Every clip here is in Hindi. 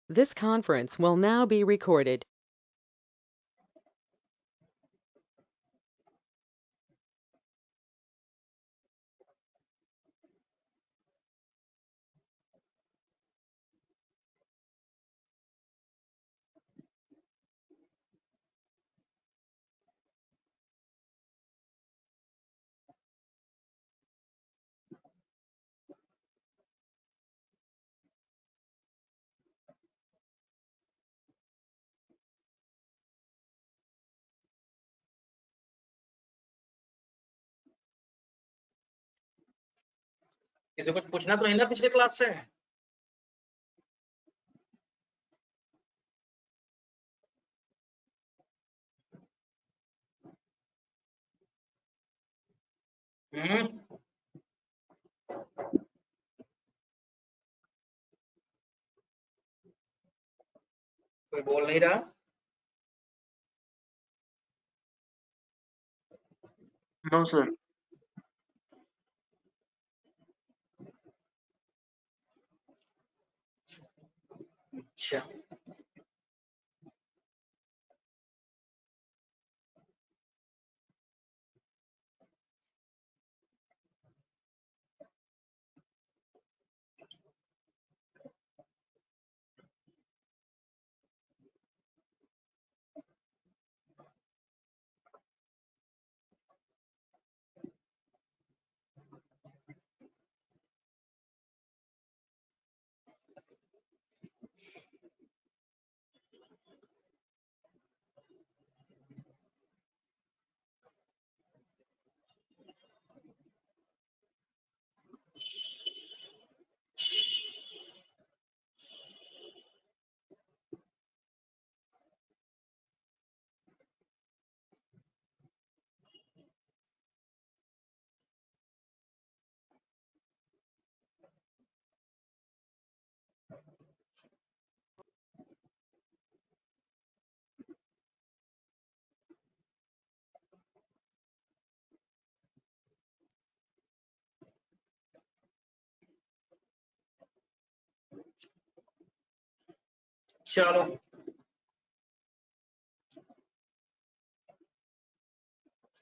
This conference will now be recorded. किसी को कुछ पूछना तो नहीं ना पिछले क्लास से? कोई बोल नहीं रहा। No sir. अच्छा, चलो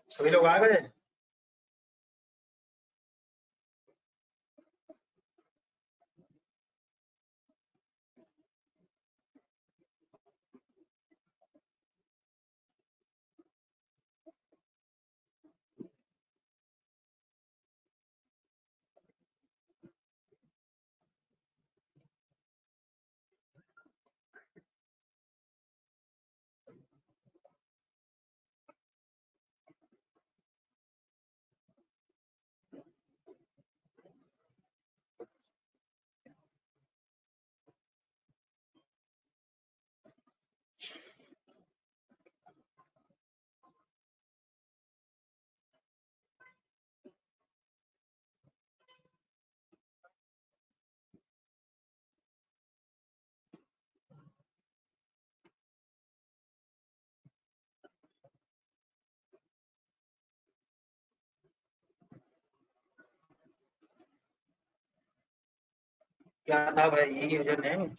सभी लोग आ गए। क्या था भाई ये user name?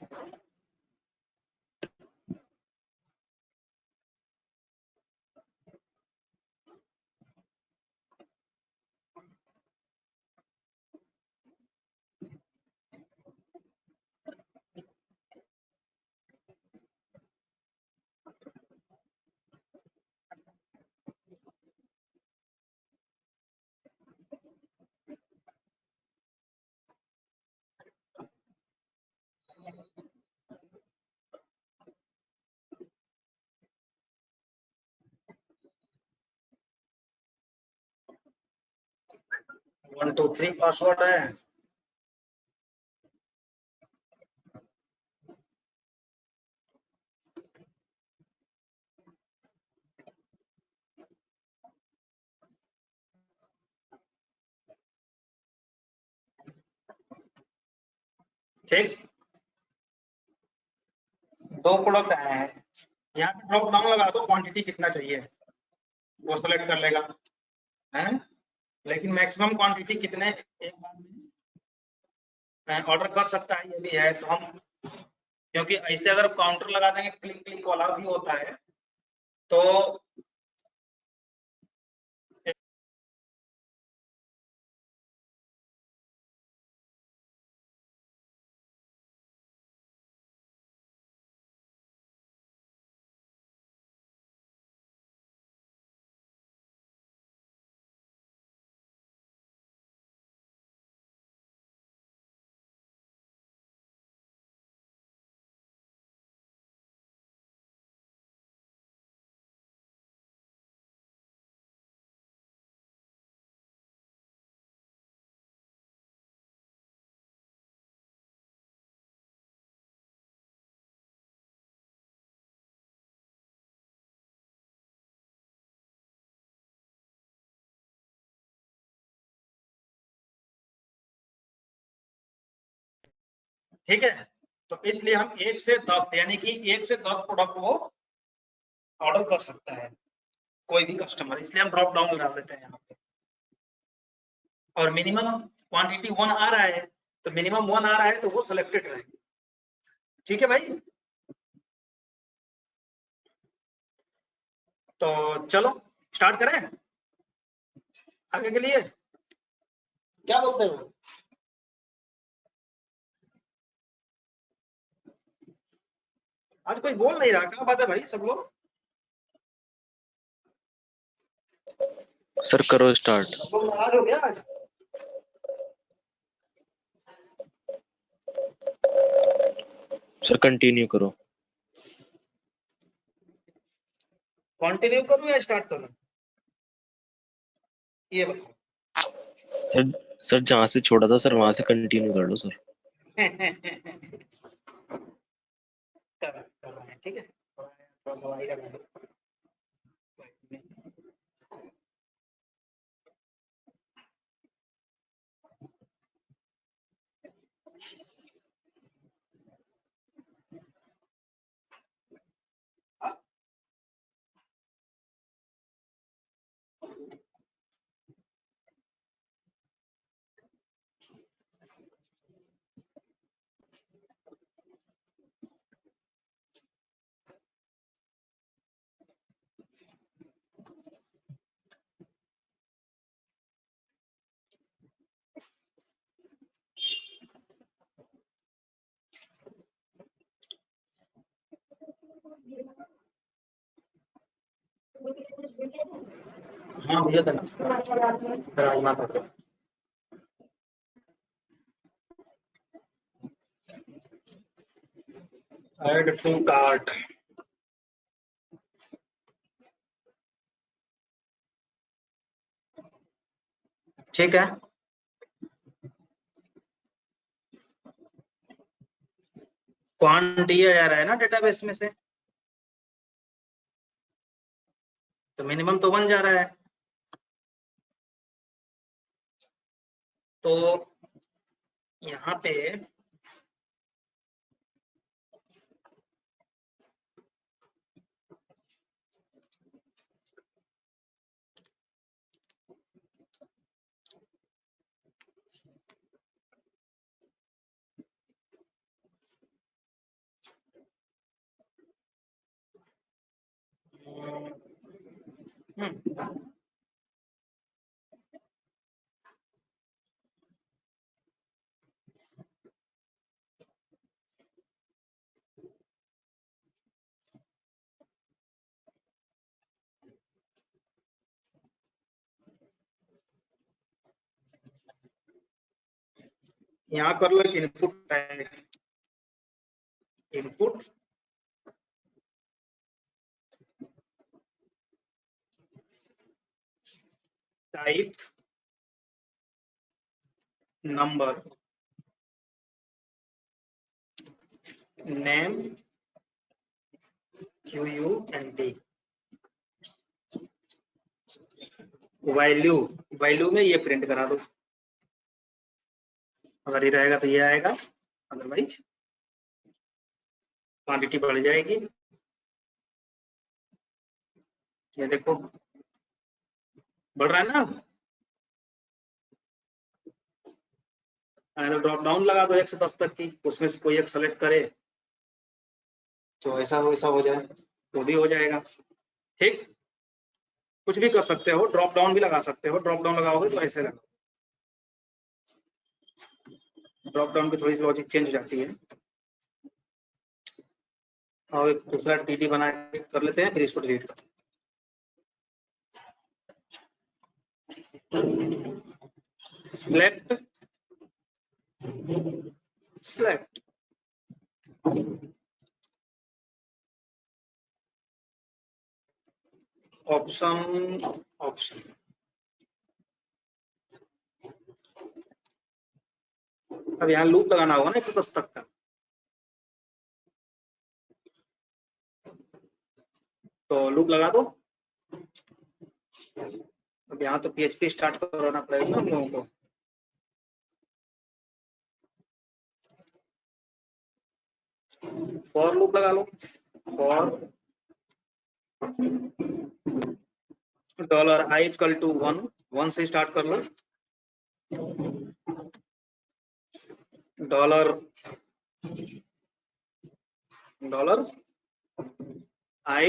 One two three password है। ठीक, दो प्रोडक्ट आए हैं। यहाँ पे ड्रॉप डाउन लगा दो, क्वांटिटी कितना चाहिए वो सेलेक्ट कर लेगा है। लेकिन मैक्सिमम क्वांटिटी कितने एक बार में ऑर्डर कर सकता है ये भी है। तो हम क्योंकि ऐसे अगर काउंटर लगा देंगे क्लिक क्लिक वाला भी होता है तो ठीक है। तो इसलिए हम 1 से 10 यानी कि 1 से 10 प्रोडक्ट वो ऑर्डर कर सकता है कोई भी कस्टमर, इसलिए हम ड्रॉप डाउन लगा देते हैं यहाँ पे। और मिनिमम क्वांटिटी 1 आ रहा है तो मिनिमम 1 आ रहा है तो वो सिलेक्टेड रहेगा। ठीक है भाई, तो चलो स्टार्ट करें आगे के लिए, क्या बोलते हो? आज कोई बोल नहीं रहा, क्या बात है भाई सब लोग? सर करो स्टार्ट। सब लोग नाराज हो गया आज? सर कंटिन्यू करो। कंटिन्यू करूं या स्टार्ट करूं, ये बताओ। सर जहाँ से छोड़ा था सर वहां से कंटिन्यू कर लो सर। कर रहे हैं, ठीक है, थोड़ा दवाई लगा लो। हाँ भैया था राजमा था। ऐड टू कार्ट, ठीक है। क्वांट दिया जा रहा है ना डेटाबेस में से, तो मिनिमम तो 1 जा रहा है, तो यहाँ पे यहाँ कर लो एक input tag, input type number name QUNT value, value में ये प्रिंट करा दो, अगर ये रहेगा तो ये आएगा, अदरवाइज क्वांटिटी बढ़ जाएगी। ये देखो बढ़ रहा है ना, अगर ड्रॉप डाउन लगा दो 1 से 10 तक की, उसमें से कोई एक सेलेक्ट करे तो ऐसा हो जाए तो भी हो जाएगा। ठीक, कुछ भी कर सकते हो, ड्रॉप डाउन भी लगा सकते हो। ड्रॉप डाउन लगाओगे तो ऐसे लगाओ, ड्रॉप डाउन की थोड़ी सी लॉजिक चेंज हो जाती है। और एक दूसरा टीटी बना के कर लेते हैं, फिर इसको डिलीट करते हैं। सिलेक्ट ऑप्शन अब यहाँ लूप लगाना होगा ना 110 तक का, तो लूप लगा दो। अब यहाँ तो PHP स्टार्ट करना पड़ेगा ना हम लोगों को। फॉर लूप लगा लो, फॉर $i = 1 से स्टार्ट कर लो, dollar i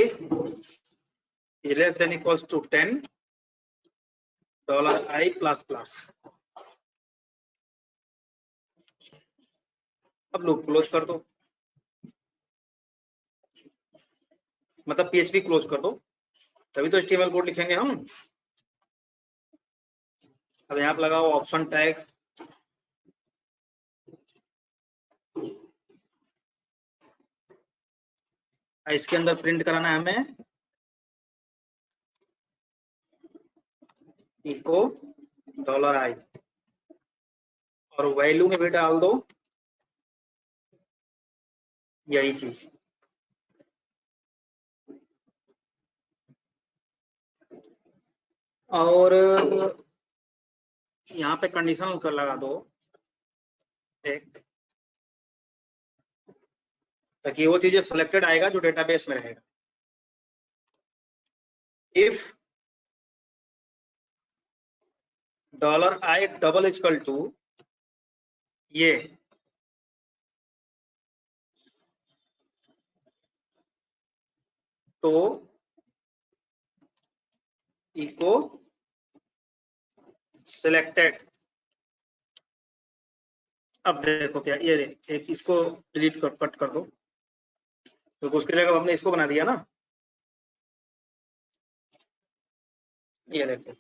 is less than equals to 10, $i ++। अब लूप क्लोज कर दो, मतलब PHP क्लोज कर दो, तभी तो HTML कोड लिखेंगे हम। अब यहाँ पे लगाओ ऑप्शन टैग, इसके अंदर प्रिंट कराना है हमें इको $i, और वैल्यू में भी डाल दो यही चीज। और यहाँ पे कंडीशन कर लगा दो एक, ताकि वो चीजें सिलेक्टेड आएगा जो डेटाबेस में रहेगा। If $i double equal to ये, तो इको सिलेक्टेड। अब देखो क्या ये एक इसको डिलीट कर, कट कर दो, तो उसके जगह हमने इसको बना दिया ना। ये देखो,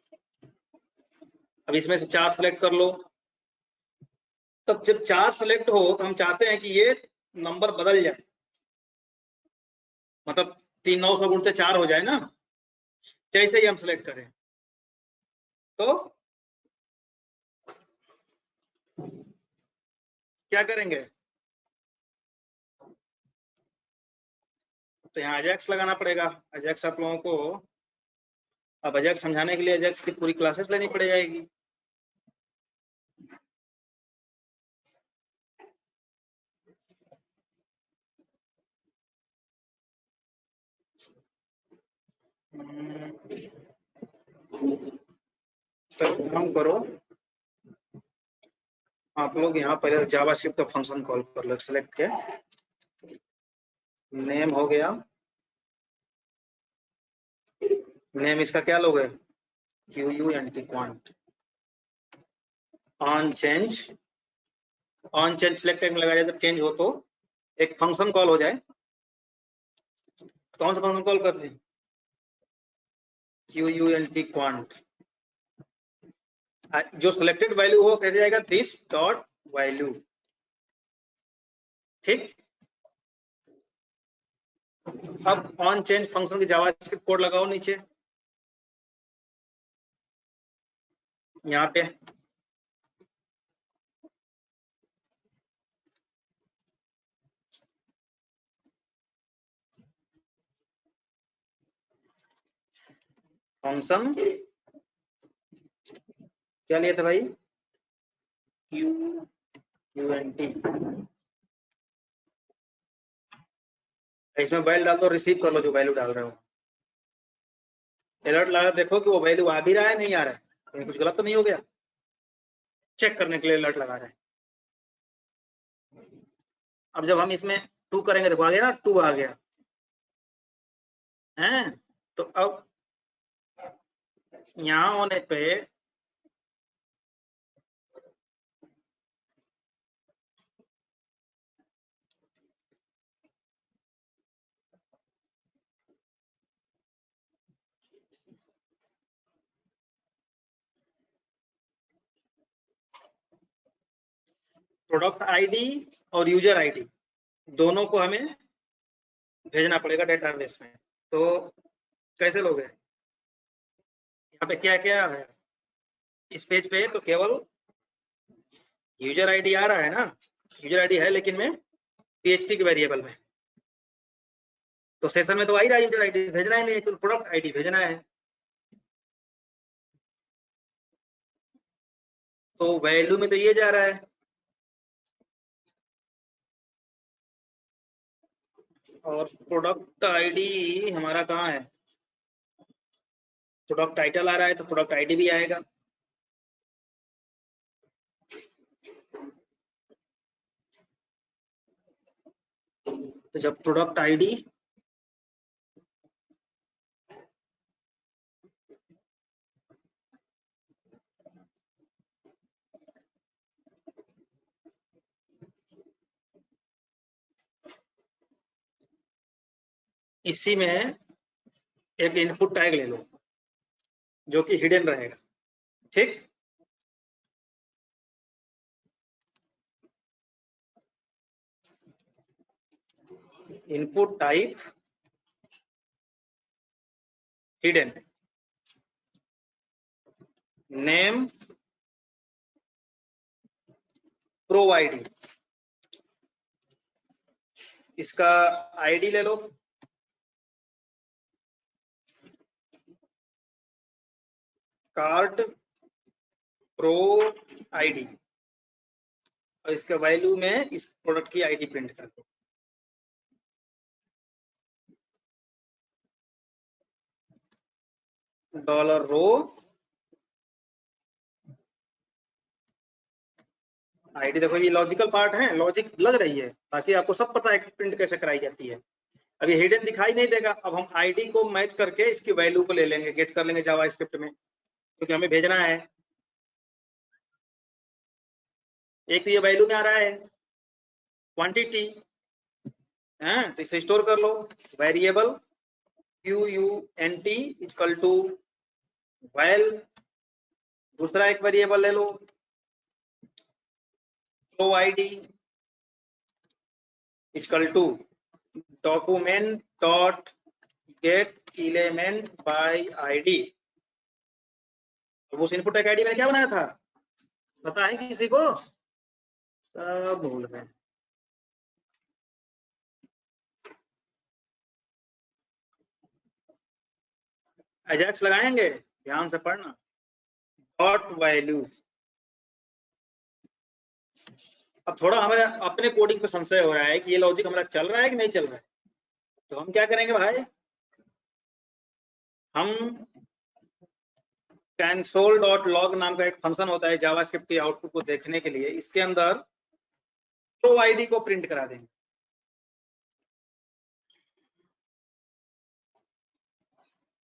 अब इसमें से 4 सेलेक्ट कर लो। तब जब 4 सेलेक्ट हो तो हम चाहते हैं कि ये नंबर बदल जाए, मतलब 3 900 गुणते 4 हो जाए ना। जैसे ही हम सेलेक्ट करें तो क्या करेंगे, तो यहाँ अजैक्स लगाना पड़ेगा। अजैक्स आप लोगों को, अब अजैक्स समझाने के लिए अजैक्स की पूरी क्लासेस लेनी पड़ जाएगी। तो हम करो, आप लोग यहाँ पहले जावास्क्रिप्ट का फंक्शन कॉल कर लो, सेलेक्ट के नेम हो गया, नेम इसका क्या लोगे QUNT quant, on change select में लगाया जब चेंज हो तो एक फंक्शन कॉल हो जाए। कौन सा फंक्शन कॉल करते हैं, QUNT क्वांट। जो सिलेक्टेड वैल्यू हो कैसे जाएगा, दिस डॉट वैल्यू। ठीक, अब ऑन चेंज फंक्शन की जावास्क्रिप्ट कोड लगाओ नीचे यहाँ पे। फंक्शन क्या लिया था भाई, QUNT। इसमें वैल्यू डाल दो, रिसीव कर लो जो वैल्यू डाल रहे हो। अलर्ट लगा देखो कि वो वैल्यू आ भी रहा है नहीं आ रहा है, कहीं कुछ गलत तो नहीं हो गया, चेक करने के लिए अलर्ट लगा रहे हैं। अब जब हम इसमें 2 करेंगे, देखो आ गया ना, 2 आ गया, हैं। तो अब यहाँ होने पे प्रोडक्ट आईडी और यूजर आईडी दोनों को हमें भेजना पड़ेगा डेटाबेस में। तो कैसे लोगे? यहाँ पे क्या क्या है इस पेज पे? तो केवल यूजर आईडी आ रहा है ना, यूजर आईडी है लेकिन मैं पीएचपी के वेरिएबल में, तो सेशन में तो आ ही रहा है यूजर आईडी, भेजना ही नहीं है, तो प्रोडक्ट आईडी भेजना है। तो वैल्यू में तो ये जा रहा है, और प्रोडक्ट आईडी हमारा कहाँ है? प्रोडक्ट टाइटल आ रहा है तो प्रोडक्ट आईडी भी आएगा। तो जब प्रोडक्ट आईडी इसी में एक इनपुट टैग ले लो जो कि हिडन रहेगा, ठीक। Input type hidden, name pro ID, इसका आईडी ले लो, कार्ट प्रो आईडी, और इसके वैल्यू में इस प्रोडक्ट की आईडी प्रिंट कर दो। डॉलर रो आईडी, देखो ये लॉजिकल पार्ट है, लॉजिक लग रही है, बाकी आपको सब पता है प्रिंट कैसे कराई जाती है। अब ये हिडन दिखाई नहीं देगा, अब हम आईडी को मैच करके इसकी वैल्यू को ले लेंगे, गेट कर लेंगे जावा स्क्रिप्ट में, क्योंकि हमें भेजना है। एक तो ये वैल्यू में आ रहा है क्वांटिटी, है तो इसे स्टोर कर लो, variable QUNT equal to val, दूसरा एक वेरिएबल ले लो pro ID equal to document dot get element by ID. उस इनपुट टैग आईडी मैंने क्या बनाया था पता है किसी को? सब भूल गए। एजेक्स लगाएंगे, ध्यान से पढ़ना, डॉट वैल्यू। अब थोड़ा हमारे अपने कोडिंग पे संशय हो रहा है कि ये लॉजिक हमारा चल रहा है कि नहीं चल रहा है, तो हम क्या करेंगे भाई, हम console.log नाम का एक फंक्शन होता है जावास्क्रिप्ट के आउटपुट को देखने के लिए, इसके अंदर प्रो आईडी को प्रिंट करा देंगे।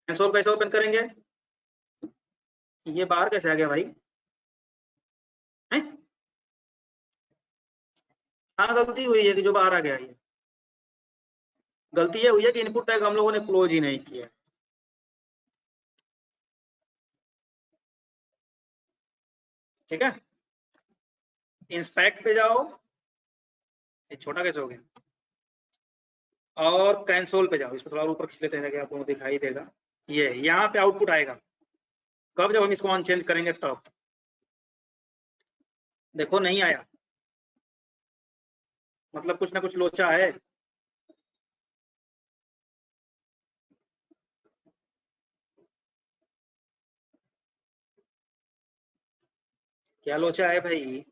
कंसोल कैसे ओपन करेंगे? ये बाहर कैसे आ गया भाई? है? हाँ गलती हुई है कि जो बाहर आ गया, ये गलती ये हुई है कि इनपुट टैग हम लोगों ने क्लोज ही नहीं किया। ठीक है, इंस्पेक्ट पे जाओ, ये छोटा कैसे हो गया, और कंसोल पे जाओ, इसको थोड़ा ऊपर खींच लेते हैं, आपको दिखाई देगा। ये यहाँ पे आउटपुट आएगा कब, जब हम इसको ऑन चेंज करेंगे तब। देखो नहीं आया, मतलब कुछ ना कुछ लोचा है। क्या लोचा है भाई?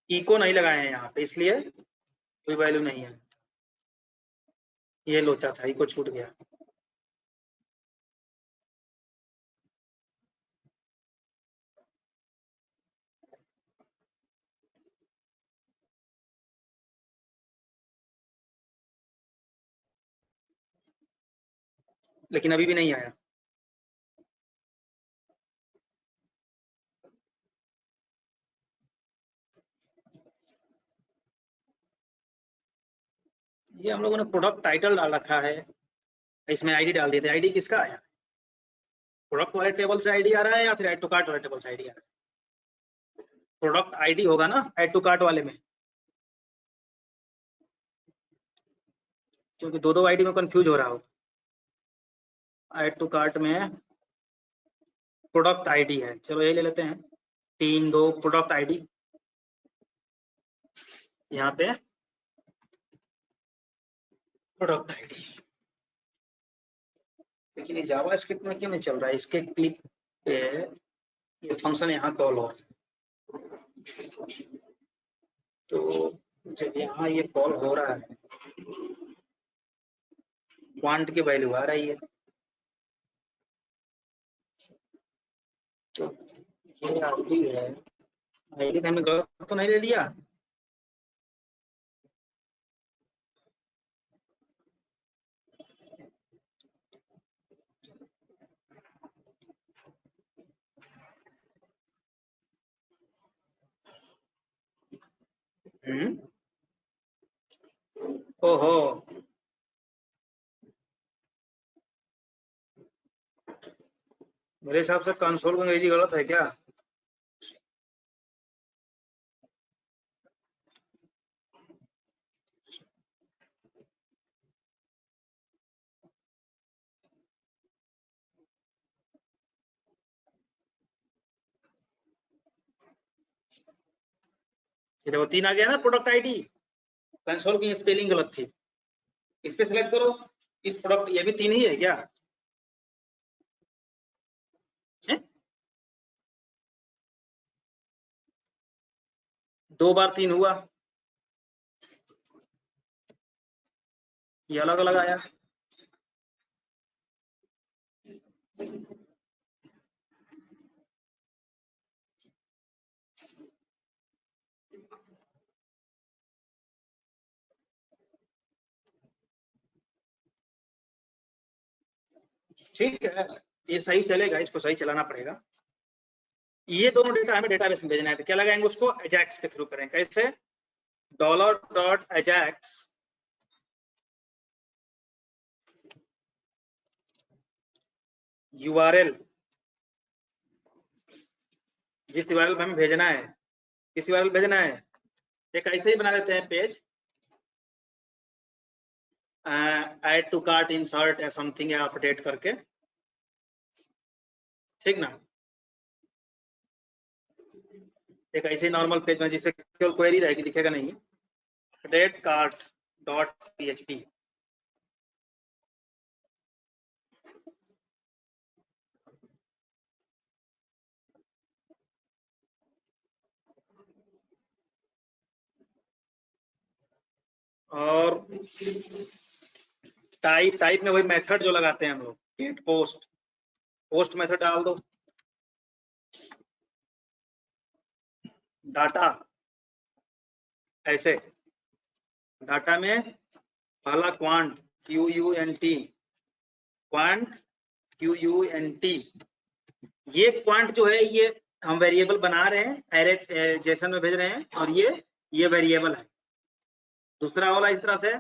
इको नहीं लगाए हैं यहाँ पे, इसलिए कोई वैल्यू नहीं है। ये लोचा था, ये को छूट गया। लेकिन अभी भी नहीं आया। ये हम लोगों ने प्रोडक्ट टाइटल डाल रखा है, इसमें आईडी डाल दिए थे। आईडी किसका आया? प्रोडक्ट वाले टेबल से आईडी आ रहा है या फिर ऐड टू कार्ट वाले टेबल से आईडी आ रहा है? प्रोडक्ट आईडी होगा ना ऐड टू कार्ट वाले में, क्योंकि दो आईडी में कंफ्यूज हो रहा हो। ऐड टू कार्ट में प्रोडक्ट आईडी है, चलो ये ले लेते हैं 3 2 प्रोडक्ट आईडी। यहाँ पे प्रोडक्ट आईडी, लेकिन ये जावास्क्रिप्ट में क्यों नहीं चल रहा है? इसके क्लिक पे ये फंक्शन यहाँ कॉल हो, तो जब यहाँ ये कॉल हो रहा है क्वांट की वैल्यू आ रही है, तो ये आईडी है। आईडी हमने गलत तो नहीं ले लिया? ओहो, मेरे हिसाब से कंसोल का अंग्रेजी गलत है क्या? ये देखो 3 आ गया ना प्रोडक्ट आईडी। कंसोल की स्पेलिंग गलत थी, इस पे सिलेक्ट करो। इस प्रोडक्ट, ये भी 3 ही है क्या? है? 2 बार 3 हुआ, ये अलग अलग आया। ठीक है, ये सही चलेगा, इसको सही चलाना पड़ेगा। ये दोनों डेटा हमें डेटाबेस में भेजना है, तो क्या लगाएंगे उसको? अजैक्स के थ्रू करें। कैसे? $.ajax URL, जिस URL में हमें भेजना है, किस URL भेजना है? एक ऐसे ही बना देते हैं page, add to cart insert या समथिंग, या अपडेट करके, ठीक ना? एक ऐसे नॉर्मल पेज में जिसपे केवल क्वेरी रहेगी, दिखेगा नहीं, अपडेट कार्ट डॉट php। और टाइप में वही मेथड जो लगाते हैं हम लोग, गेट पोस्ट मेथड डाल दो। डाटा ऐसे, डाटा में पहला क्वांट QUNT, ये क्वांट जो है ये हम वेरिएबल बना रहे हैं, एरे जेसन में भेज रहे हैं, और ये वेरिएबल है। दूसरा वाला इस तरह से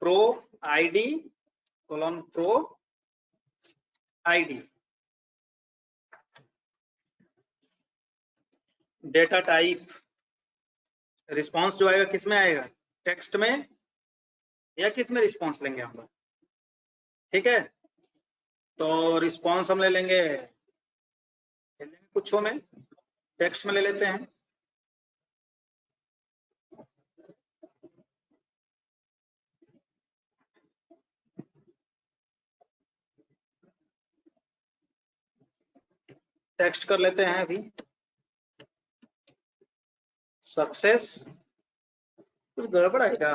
pro ID colon pro ID, data type, response जो आएगा किस में आएगा? टेक्स्ट में, या किस में रिस्पांस लेंगे हम लोग? ठीक है, तो रिस्पांस हम ले लेंगे कुछ में, टेक्स्ट में ले लेते हैं। टेक्स्ट कर लेते हैं अभी, सक्सेस। कुछ गड़बड़ है क्या?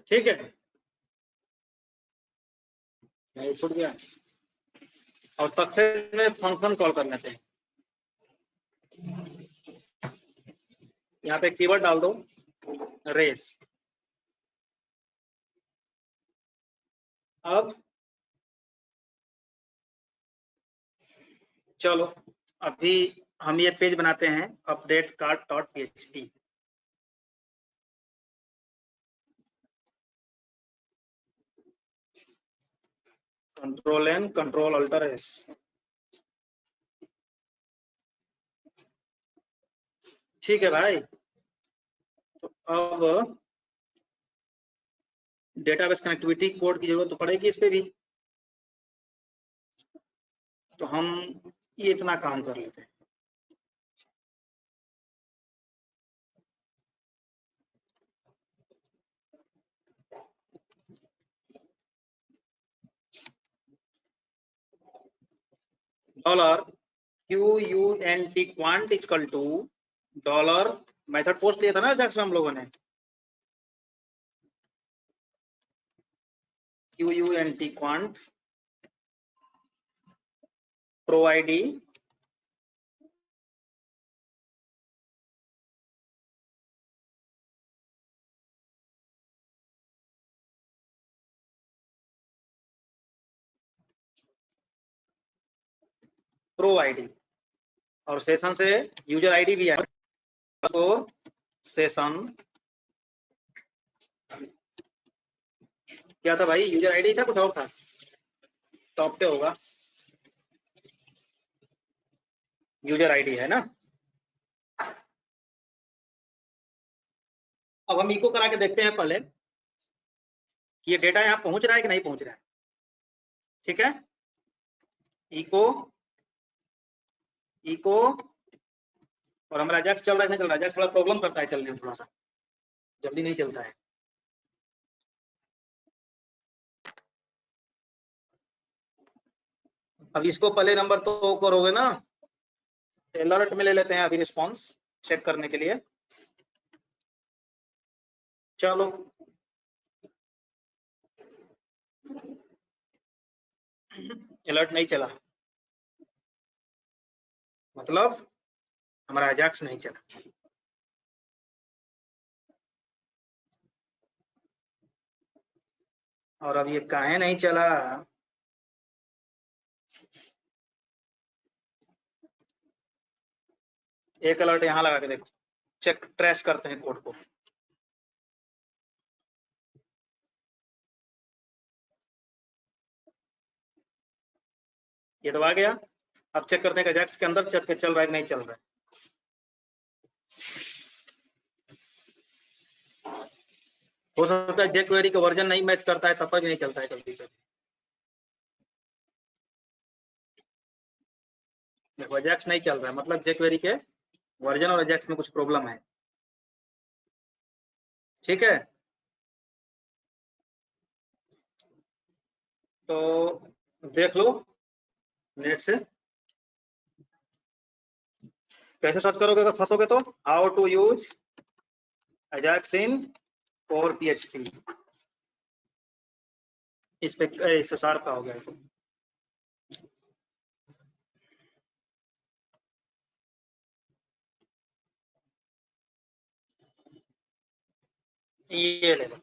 ठीक है, नहीं छूट गया। और सक्सेस में फंक्शन कॉल कर लेते हैं। यहाँ पे कीवर्ड डाल दो रेस। अब चलो अभी हम ये पेज बनाते हैं update card dot php। Control N control alter S. ठीक है भाई, तो अब डेटाबेस कनेक्टिविटी कोड की जरूरत तो पड़ेगी इस पे भी, तो हम ये इतना काम कर लेते हैं। Dollar QUNT quant equal to dollar, method post लिया था ना जैक्स में हम लोगों ने, QUNT quant pro ID pro ID, और सेशन से यूजर आईडी भी है, तो सेशन क्या था भाई, यूजर आईडी था कुछ और था, टॉप पे होगा, यूजर आईडी है ना। अब हम इको करा के देखते हैं पहले कि ये डेटा यहाँ पहुंच रहा है कि नहीं पहुंच रहा है। ठीक है, इको इको, और हमारा जैक्स चल रहा है नहीं चल रहा है, जैक्स थोड़ा प्रॉब्लम करता है चलने में, थोड़ा सा जल्दी नहीं चलता है। अब इसको पहले नंबर तो करोगे ना, अलर्ट में ले लेते हैं अभी रिस्पॉन्स चेक करने के लिए। चलो अलर्ट नहीं चला, मतलब हमारा अजैक्स नहीं चला। और अब ये काहे नहीं चला, एक अलर्ट यहाँ लगा के देखो, चेक ट्रेस करते हैं कोड को। ये तो आ गया, अब चेक करते हैं कि अजैक्स के अंदर चल रहा है कि नहीं चल रहा है। हो सकता है jQuery का वर्जन नहीं मैच करता है, तब तक नहीं चलता है कभी कभी। देखो अजैक्स नहीं चल रहा है, मतलब jQuery के वर्जन और अजैक्स में कुछ प्रॉब्लम है। ठीक है, तो देख लो नेट से, कैसे सर्च करोगे अगर फंसोगे तो, how to use Ajax in core PHP, इस पे इस सार का हो गया। ये ले लो,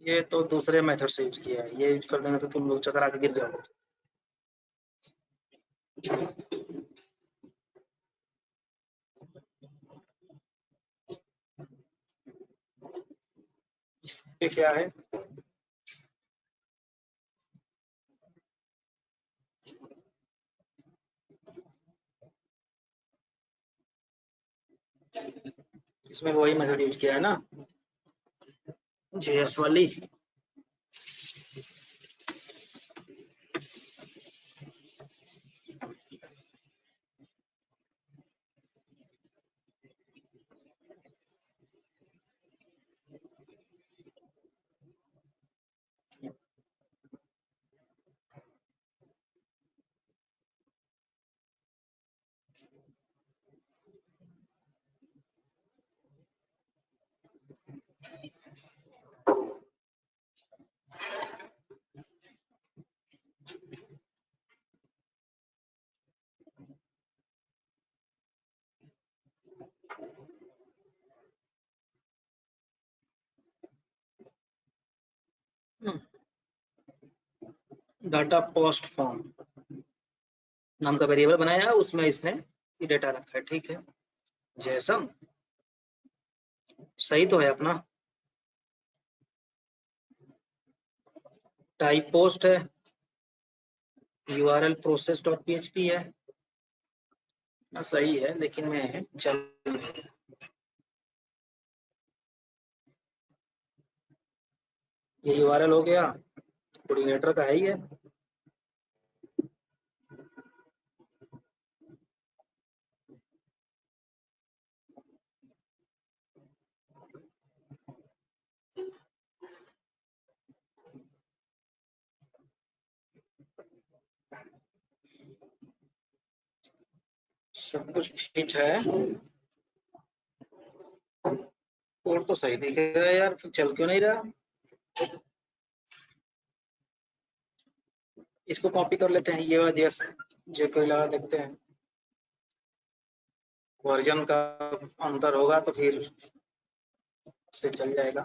ये तो दूसरे मेथड से यूज किया है, ये यूज कर देंगे तो तुम लोग चकरा के गिर जाओगे। इस पे क्या है, इसमें वही मेथड यूज किया है ना, JS वाली। डाटा पोस्ट फॉर्म नाम का वेरिएबल बनाया, उसमें इसने ये डेटा रखा है। ठीक है, जेसन सही तो है अपना। टाइप पोस्ट है, URL process डॉट php है। सही है, लेकिन मैं चल नहीं रहा। ये URL हो गया, कोऑर्डिनेटर का है ही है। सब कुछ फिट है, कोड तो सही दिख रहा है यार, फिर चल क्यों नहीं रहा। इसको कॉपी कर लेते हैं, ये वाला जेएस जेको लगा देखते हैं, वर्जन का अंतर होगा तो फिर से चल जाएगा।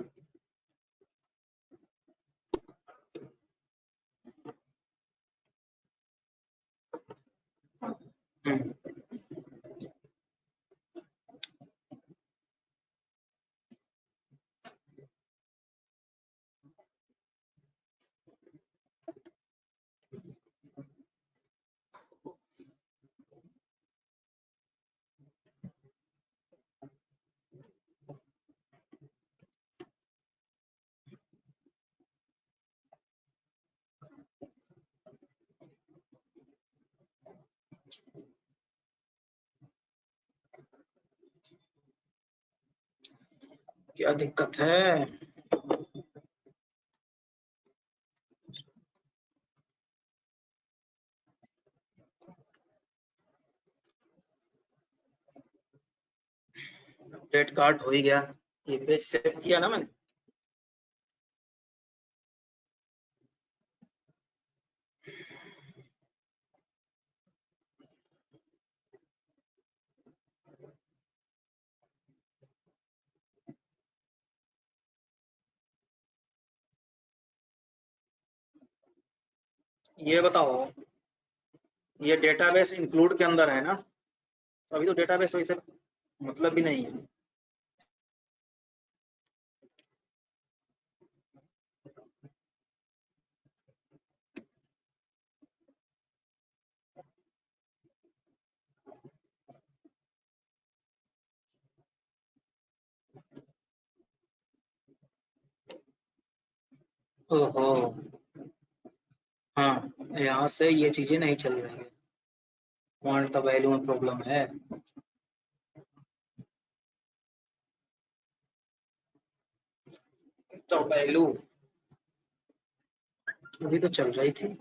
हम्म, क्या दिक्कत है। अपडेट कार्ड हो ही गया, ये पेज सेव किया ना मैंने। ये बताओ, ये डेटाबेस इंक्लूड के अंदर है ना, तो अभी तो डेटाबेस वैसे मतलब भी नहीं है। ओहो, हाँ, यहाँ से ये चीजें नहीं चल रही है, वांट द वैल्यू में प्रॉब्लम है। तो वैल्यू अभी तो चल रही थी।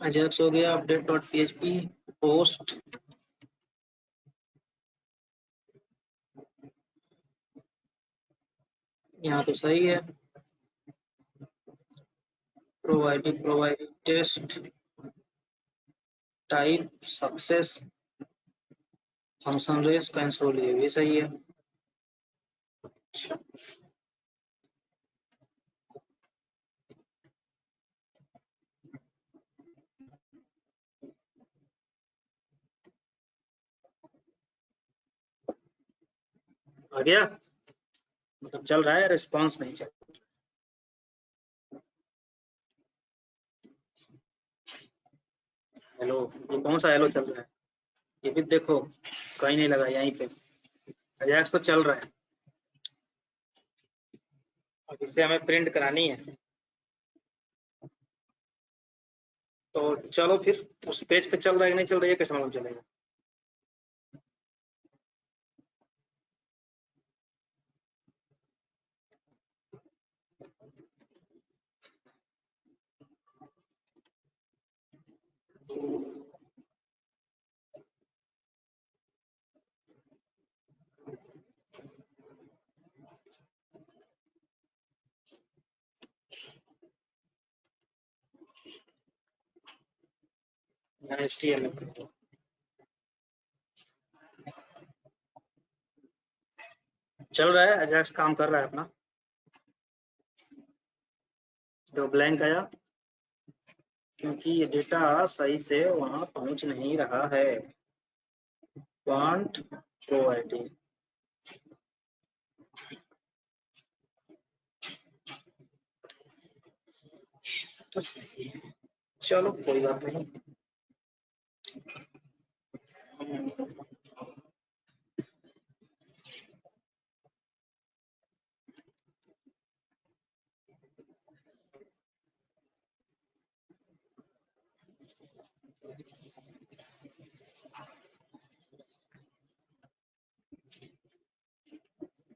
अजैक्स हो गया, अपडेट डॉट php पोस्ट, यहाँ तो सही है। Provided test type success function res console, ये भी सही है। आ गया, मतलब चल रहा है, रिस्पांस नहीं चल। हेलो, ये कौन सा हेलो चल रहा है, ये भी देखो, कहीं नहीं लगा, यहीं पे अजैक्स तो चल रहा है। अब इसे हमें प्रिंट करानी है, तो चलो फिर उस पेज पे चल रहा है कि नहीं चल रहा है, कैसे मालूम चलेगा। HTML चल रहा है, अजैक्स काम कर रहा है अपना। तो ब्लैंक आया क्योंकि ये डेटा सही से वहां पहुंच नहीं रहा है। वांट शो आईडी, तो सही है, चलो कोई बात नहीं।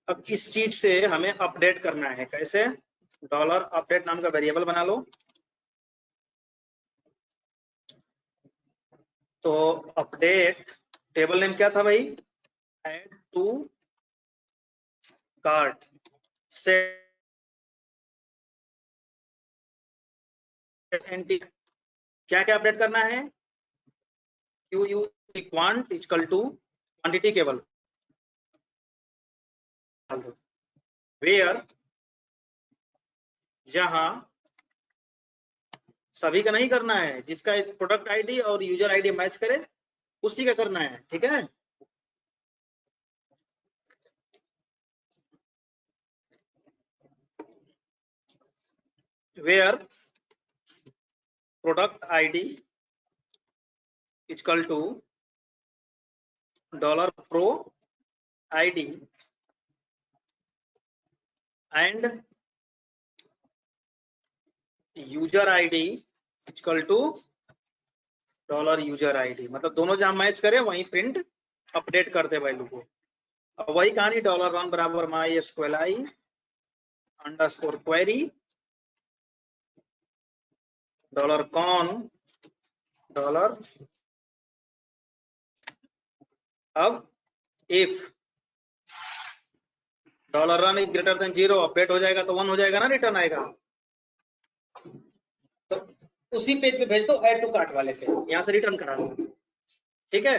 अब इस चीज से हमें अपडेट करना है। कैसे? डॉलर अपडेट नाम का वेरिएबल बना लो। तो अपडेट टेबल नेम क्या था भाई? Add to cart set anti, क्या क्या अपडेट करना है? Q quant equal to quantity केवल, वेयर जहां सभी का नहीं करना है, जिसका प्रोडक्ट आईडी और यूजर आईडी मैच करे उसी का करना है। ठीक है, where product ID equal to dollar pro ID and user ID equal to dollar user ID, मतलब दोनों जहां मैच करे वहीं प्रिंट अपडेट करते वैल्यू को। अब वही कहानी डॉलर रन बराबर MySQLi underscore query dollar con dollar. अब if dollar run is greater than 0 update हो जाएगा तो 1 हो जाएगा ना, रिटर्न आएगा। तो उसी पेज पे भेज दो, ऐड टू कार्ट वाले पे, यहां से रिटर्न करा दो। ठीक है,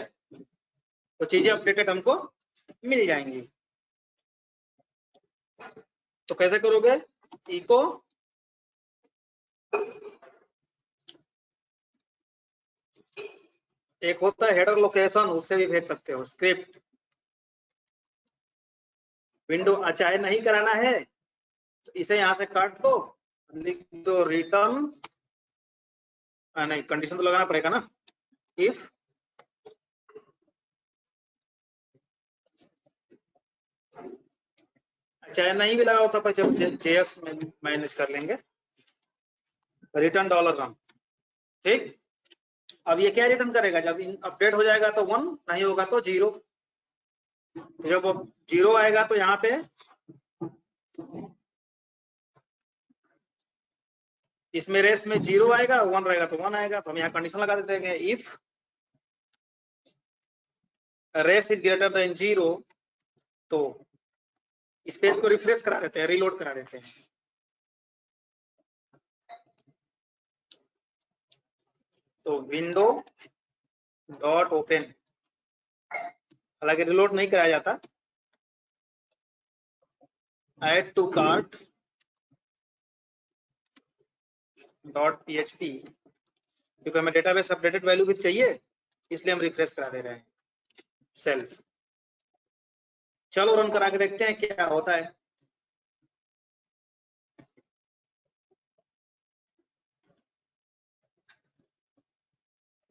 तो चीजें अपडेटेड हमको मिल जाएंगी। तो कैसे करोगे? इको एक होता है हेडर लोकेशन, उससे भी भेज सकते हो। स्क्रिप्ट विंडो चाहे नहीं कराना है तो इसे यहां से काट दो, लिख दो रिटर्न, नहीं कंडीशन तो लगाना पड़ेगा ना, इफ चाहे नहीं भी लगा होता जब जेएस में मैनेज कर लेंगे। रिटर्न डॉलर रन, ठीक। अब ये क्या रिटर्न करेगा? जब अपडेट हो जाएगा तो 1, नहीं होगा तो 0। तो जब 0 आएगा तो यहाँ पे इसमें रेस में 0 आएगा, 1 रहेगा तो 1 आएगा। तो हम यहाँ कंडीशन लगा देते हैं, if res is greater than 0, तो इस पेज को रिफ्रेश करा देते हैं, रीलोड करा देते हैं। तो विंडो डॉट ओपन, हालांकि रीलोड नहीं कराया जाता, add to cart dot PHP, क्योंकि हमें डेटाबेस अपडेटेड वैल्यू भी चाहिए, इसलिए हम रिफ्रेश करा दे रहे हैं सेल्फ। चलो रन करा के देखते हैं क्या होता है।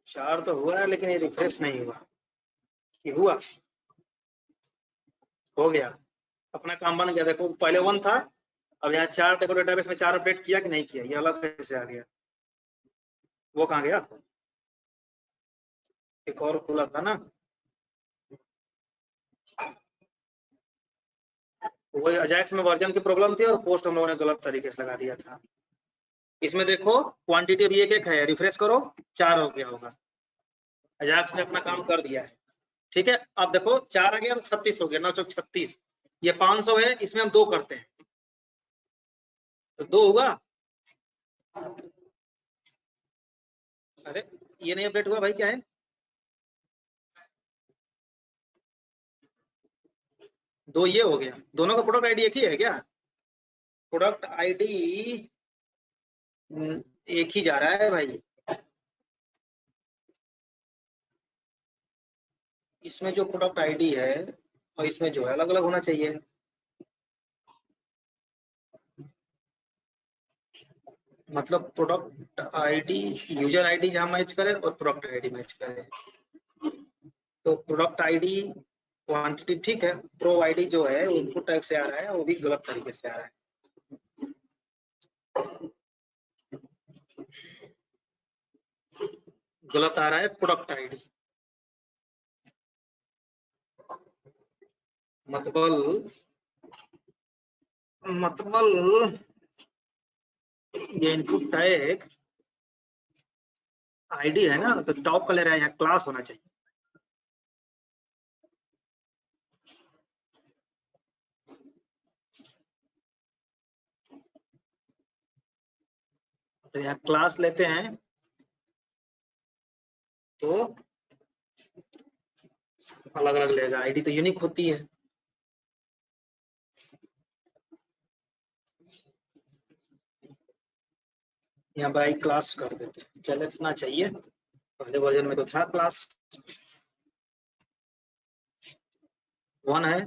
चार तो हुआ है लेकिन ये रिफ्रेश नहीं हुआ कि हुआ? हो गया, अपना काम बन गया। देखो पहले 1 था, अब यहाँ 4 देखो, डेटाबेस में 4 अपडेट किया कि नहीं किया, ये अलग कैसे आ गया? वो कहाँ गया? एक और खुला था ना, वो अजैक्स में वर्जन की प्रॉब्लम थी और पोस्ट हम लोगों ने गलत तरीके से लगा दिया था। इसमें देखो क्वांटिटी अभी एक है, रिफ्रेश करो 4 हो गया होगा। अजैक्स ने अपना काम कर दिया है। ठीक है, अब देखो 4 आ गया तो 36 हो गया, 9 चौक 36। ये 500 है, इसमें हम 2 करते हैं तो 2 हुआ। अरे ये नहीं अपडेट हुआ भाई, क्या है? दो ये हो गया, दोनों का प्रोडक्ट आईडी एक ही है क्या? प्रोडक्ट आईडी एक ही जा रहा है भाई। इसमें जो प्रोडक्ट आईडी है और इसमें जो है अलग अलग होना चाहिए। मतलब प्रोडक्ट आईडी, यूजर आईडी जहां मैच करे और प्रोडक्ट आईडी मैच करे। तो प्रोडक्ट आईडी क्वांटिटी ठीक है, प्रो आईडी जो है इनपुट टैग से आ रहा है, वो भी गलत तरीके से आ रहा है। गलत आ रहा है प्रोडक्ट आईडी। मतलब ये इनपुट टैग आईडी है ना, तो टॉप का ले रहा है, यहाँ क्लास होना चाहिए। तो यहाँ क्लास लेते हैं तो अलग अलग लेगा, आईडी तो यूनिक होती है। यहाँ बाई क्लास कर देते हैं, चल इतना चाहिए, पहले वर्जन में तो था क्लास 1 है।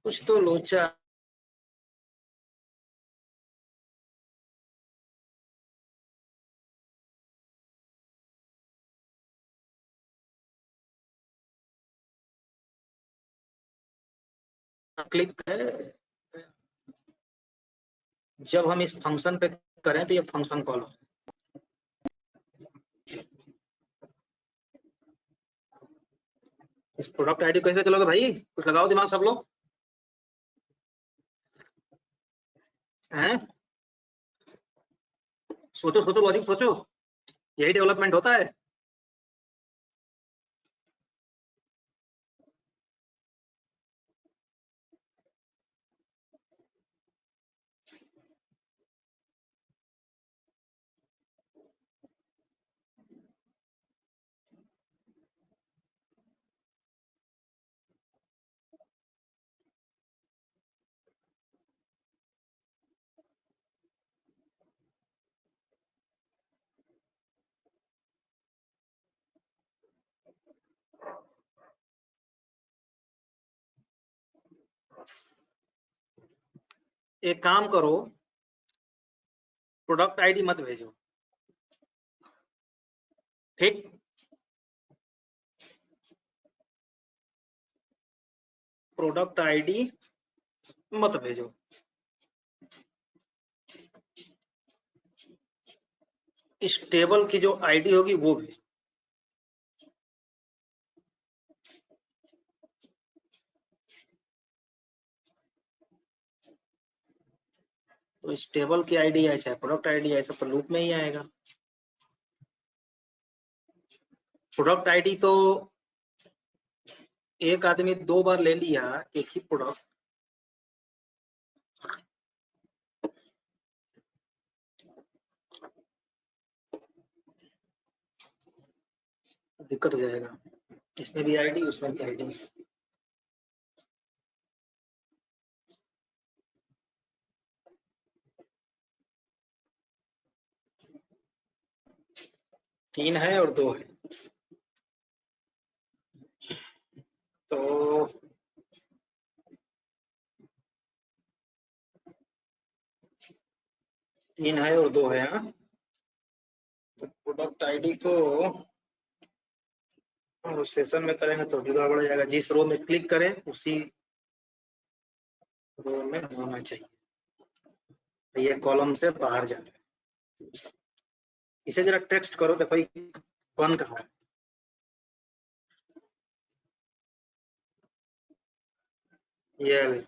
कुछ तो लोचा क्लिक है। जब हम इस फंक्शन पे करें तो ये फंक्शन कॉल हो। इस प्रोडक्ट आईडी कैसे चलोगे भाई, कुछ लगाओ दिमाग सब लोग हैं। सोचो सोचो, लॉजिक सोचो, यही डेवलपमेंट होता है। एक काम करो, प्रोडक्ट आईडी मत भेजो, ठीक? प्रोडक्ट आईडी मत भेजो, इस टेबल की जो आईडी होगी वो भेजो। तो इस टेबल की आईडी है चाहे प्रोडक्ट आईडी है, सब तो लूप में ही आएगा। प्रोडक्ट आईडी तो एक आदमी 2 बार ले लिया एक ही प्रोडक्ट, दिक्कत हो जाएगा। इसमें भी आईडी उसमें भी आईडी। तीन है और 2 है, तो तीन है और 2 है। हाँ, तो प्रोडक्ट आईडी को सेशन में करेंगे तो भी गड़बड़ हो जाएगा। जिस रो में क्लिक करें उसी रो में होना चाहिए। तो ये कॉलम से बाहर जा रहा है। इसे जरा टेक्स्ट करो, देखो वन कहाँ है। ये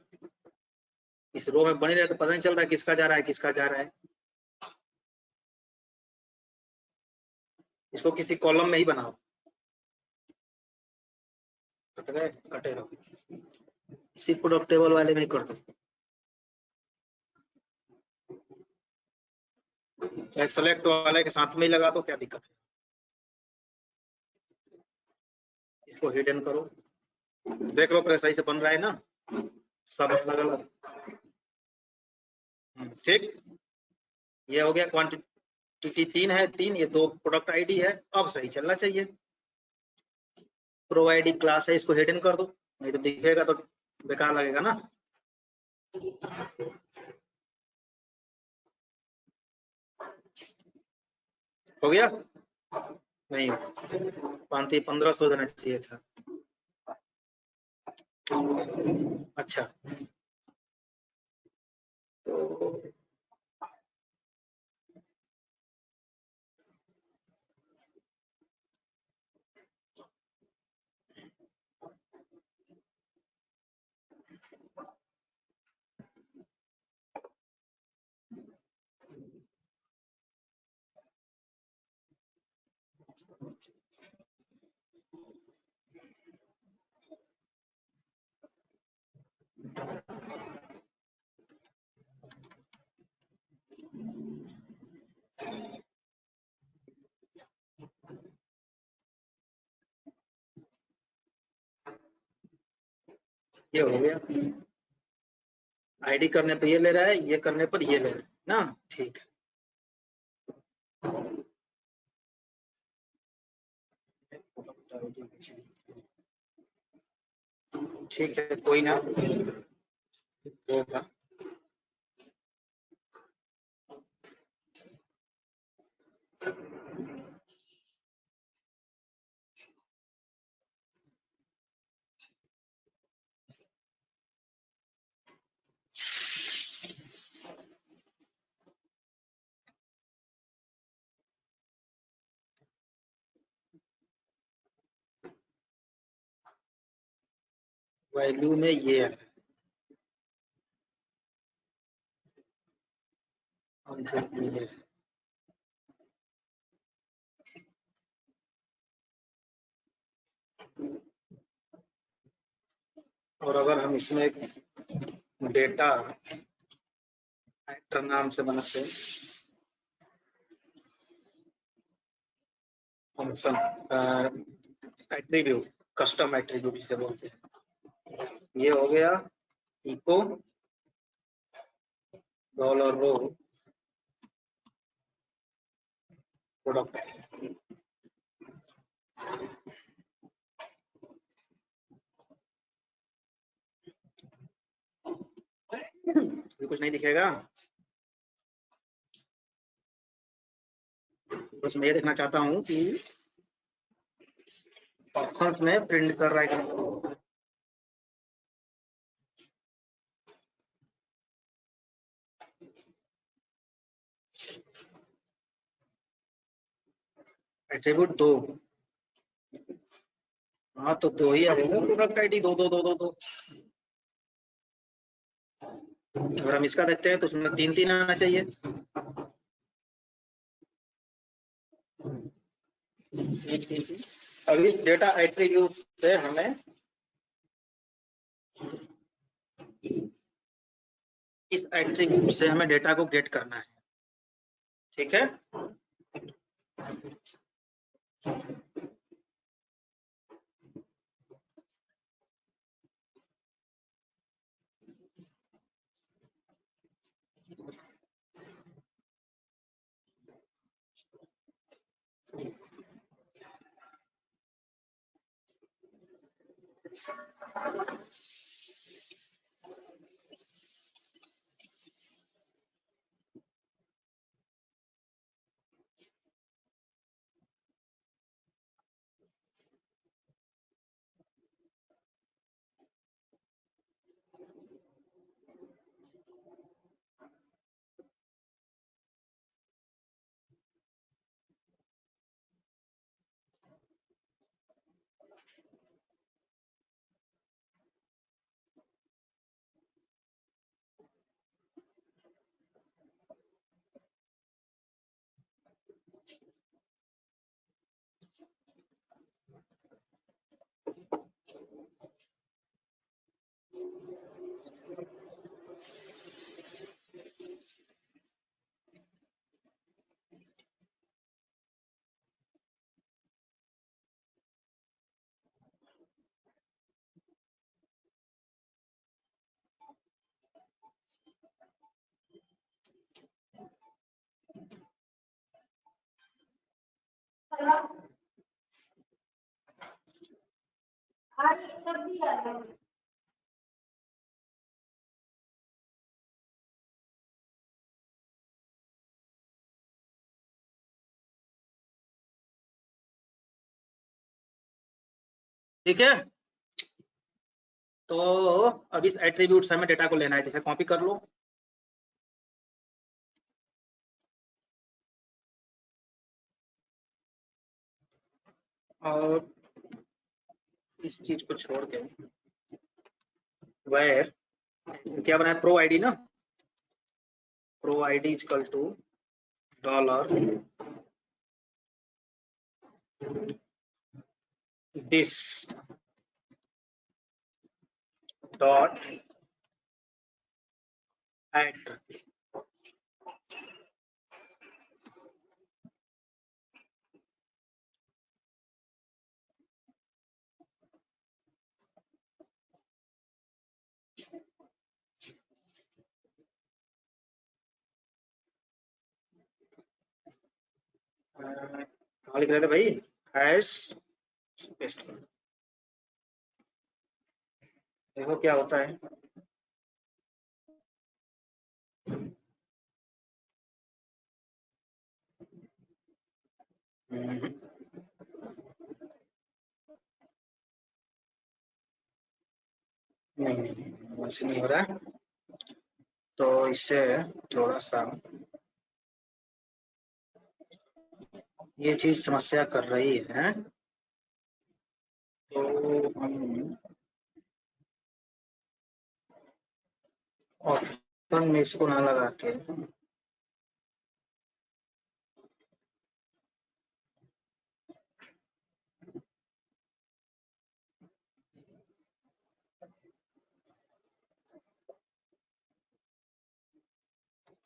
इस रो में बने रहे तो पता नहीं चल रहा है किसका जा रहा है किसका जा रहा है। इसको किसी कॉलम में ही बनाओ। कट गए, कटे रहो। इसी प्रोडक्ट टेबल वाले में ही कर दो, चाहे सेलेक्ट वाले के साथ में ही लगा दो, क्या दिक्कत है। इसको हिडन करो, देख लो पहले सही से बन रहा है ना, सब अलग अलग। ठीक, ये हो गया। क्वांटिटी 3 है, 3 ये 2 प्रोडक्ट आईडी है, अब सही चलना चाहिए। प्रो आईडी क्लास है, इसको हिडन कर दो, नहीं तो दिखेगा तो बेकार लगेगा ना। हो गया? नहीं, 1500 देना चाहिए था। अच्छा, तो ये हो गया। आईडी करने पर ये ले रहा है, ये करने पर ये ले रहा है ना। ठीक है, ठीक है, कोई ना होगा। वैल्यू में ये है, और अगर हम इसमें एक डेटा एक्टर नाम से बनाते हैं फंक्शन, एट्रीब्यूट, कस्टम एट्रीब्यूट जिसे बोलते हैं, ये हो गया इको $रो प्रोडक्ट। कुछ नहीं दिखेगा, बस मैं ये देखना चाहता हूँ कि ऑप्शंस में प्रिंट कर रहा है कि एट्रीब्यूट 2। हाँ तो 2 ही आएगा, प्रोडक्ट आईडी 2 2 2 2 2। अगर हम इसका देखते हैं तो उसमें 3 3 आना चाहिए। अभी डेटा एट्रीब्यूट से हमें इस एट्रीब्यूट से हमें डेटा को गेट करना है, ठीक है। ठीक है, तो अब इस एट्रीब्यूट से हमें डेटा को लेना है, जैसे कॉपी कर लो। और इस चीज को छोड़ के वेयर क्या बनाया, प्रो आईडी ना, pro ID equal to dollar this dot at कहाँ लिख रहे थे भाई, हैश पेस्ट कर, देखो क्या होता है। नहीं नहीं नहीं, वैसे नहीं हो रहा है, तो इससे थोड़ा सा ये चीज समस्या कर रही है, तो हम ऑप्शन में इसको ना लगा के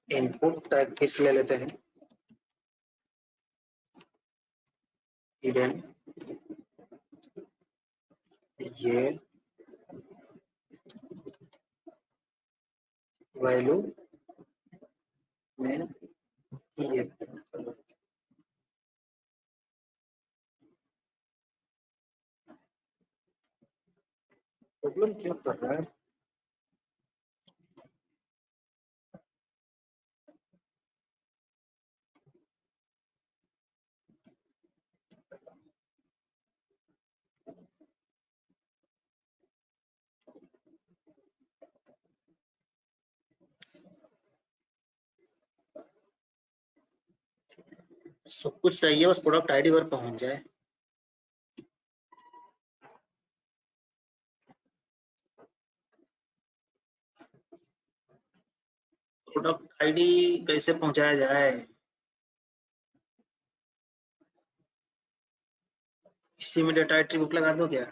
इनपुट टैग किस ले लेते हैं, हिडन, ये वैल्यू में ये प्रॉब्लम क्यों कर रहा है। सब कुछ सही है, बस प्रोडक्ट आईडी पर पहुंच जाए। प्रोडक्ट आईडी कैसे पहुंचाया जाए, इसी में डेटा एट्रीब्यूट लगा दो क्या।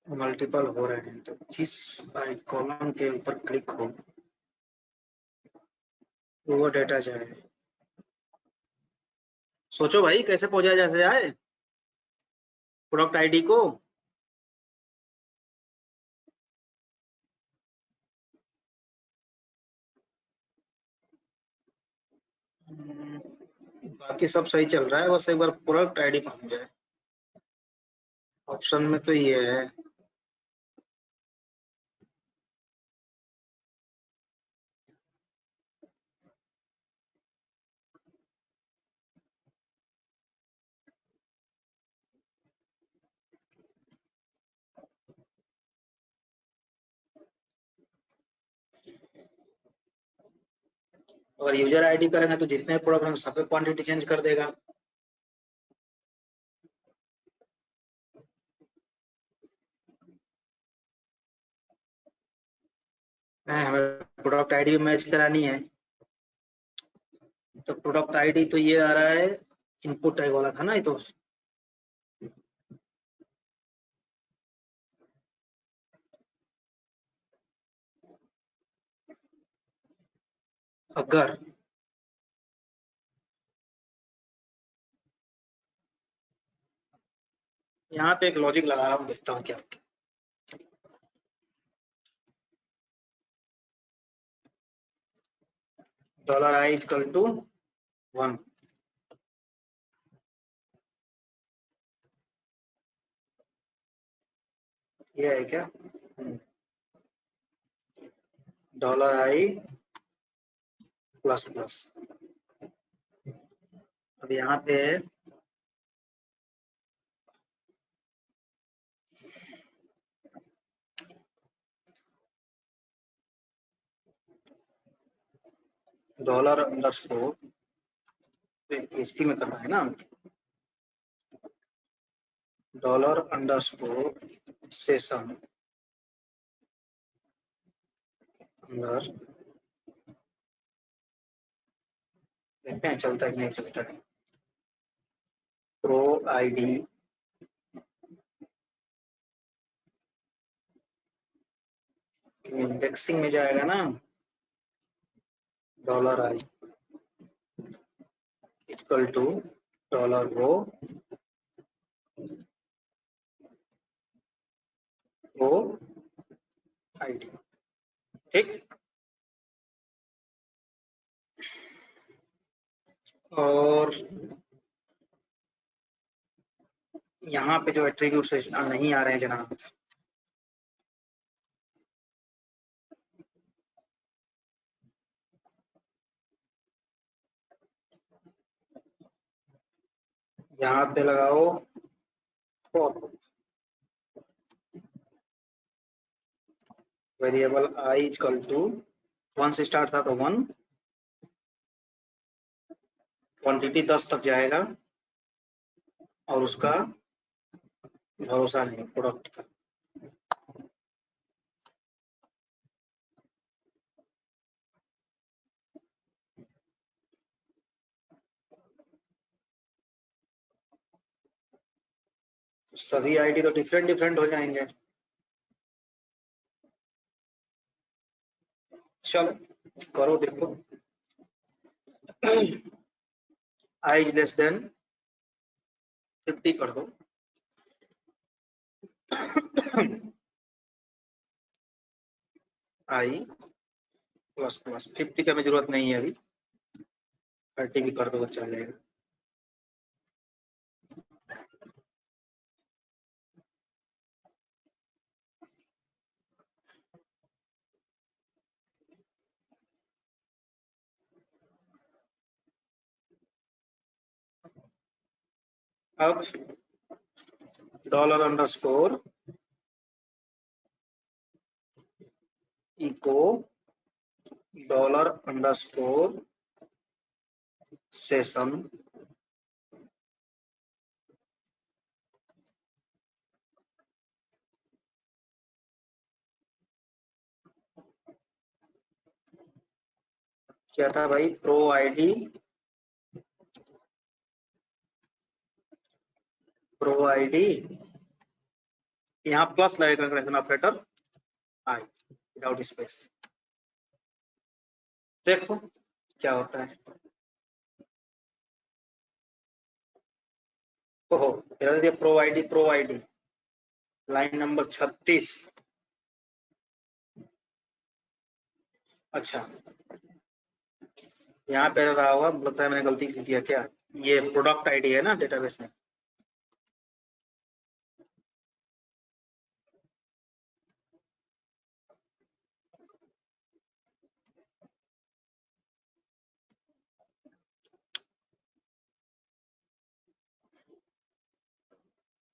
मल्टीपल हो रहे हैं, तो जिस कॉलम के ऊपर क्लिक हो वो डेटा जाए। सोचो भाई कैसे पहुंचाया जा जाए प्रोडक्ट आईडी को। बाकी सब सही चल रहा है, बस एक बार प्रोडक्ट आईडी पहुंच जाए। ऑप्शन में तो ये है, अगर यूजर आईडी करेंगे तो जितने प्रोडक्ट हैं सबके क्वांटिटी चेंज कर देगा। हमें प्रोडक्ट आईडी मैच करानी है। तो प्रोडक्ट आईडी तो ये आ रहा है, इनपुट टैग वाला था ना ये तो। अगर यहाँ पे एक लॉजिक लगा रहा हूँ, देखता हूँ क्या होता है। $i इक्वल टू 1, ये है क्या? $i plus plus. अब यहाँ पे डॉलर अंडरस्कोर PHP में करना है ना, डॉलर अंडरस्कोर सेशन अंदर, देखते हैं चलता है कि नहीं चलता है। प्रो आईडी इंडेक्सिंग में जाएगा ना, $i इक्वल टू $रो आईडी, ठीक। और यहाँ पे जो एट्रीब्यूट्स नहीं आ रहे हैं जनाब, यहाँ पे लगाओ वेरिएबल i इक्वल टू 1 से स्टार्ट था तो 1, क्वांटिटी 10 तक जाएगा और उसका भरोसा नहीं प्रोडक्ट का। सभी आईडी तो डिफरेंट डिफरेंट हो जाएंगे। चलो करो देखो। i इज लेस देन 50 कर दो। i प्लस प्लस 50 का हमें जरूरत नहीं है अभी, 30 भी कर दो चल जाएगा। अब dollar underscore echo dollar underscore session क्या था भाई? प्रो आईडी यहाँ प्लस लगेगा comparison operator i without space. देखो क्या होता है। ओहो प्रो आईडी लाइन नंबर 36। अच्छा यहाँ पे रहा होगा, लगता है मैंने गलती लिख दिया क्या? ये प्रोडक्ट आईडी है ना डेटाबेस में।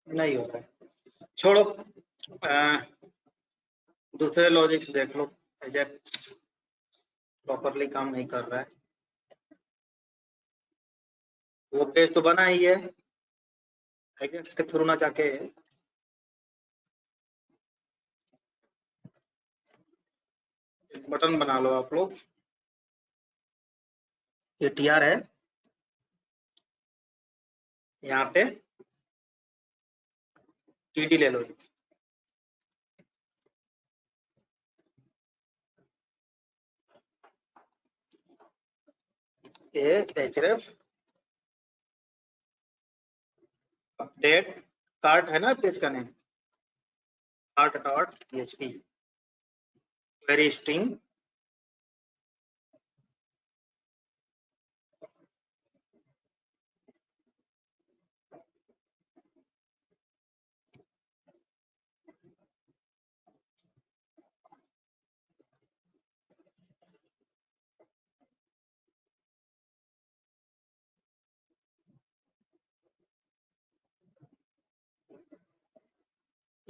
नहीं हो रहा है, छोड़ो। दूसरे लॉजिक्स देख लो। एजेक्स प्रॉपरली काम नहीं कर रहा है। वो पेज तो बना ही है, एजेक्स के थ्रू ना जाके बटन बना लो आप लोग। ये TR है, यहाँ पे TD ले लो। ये href अपडेट कार्ट है ना पेज का नेम, cart.php क्वेरी स्ट्रिंग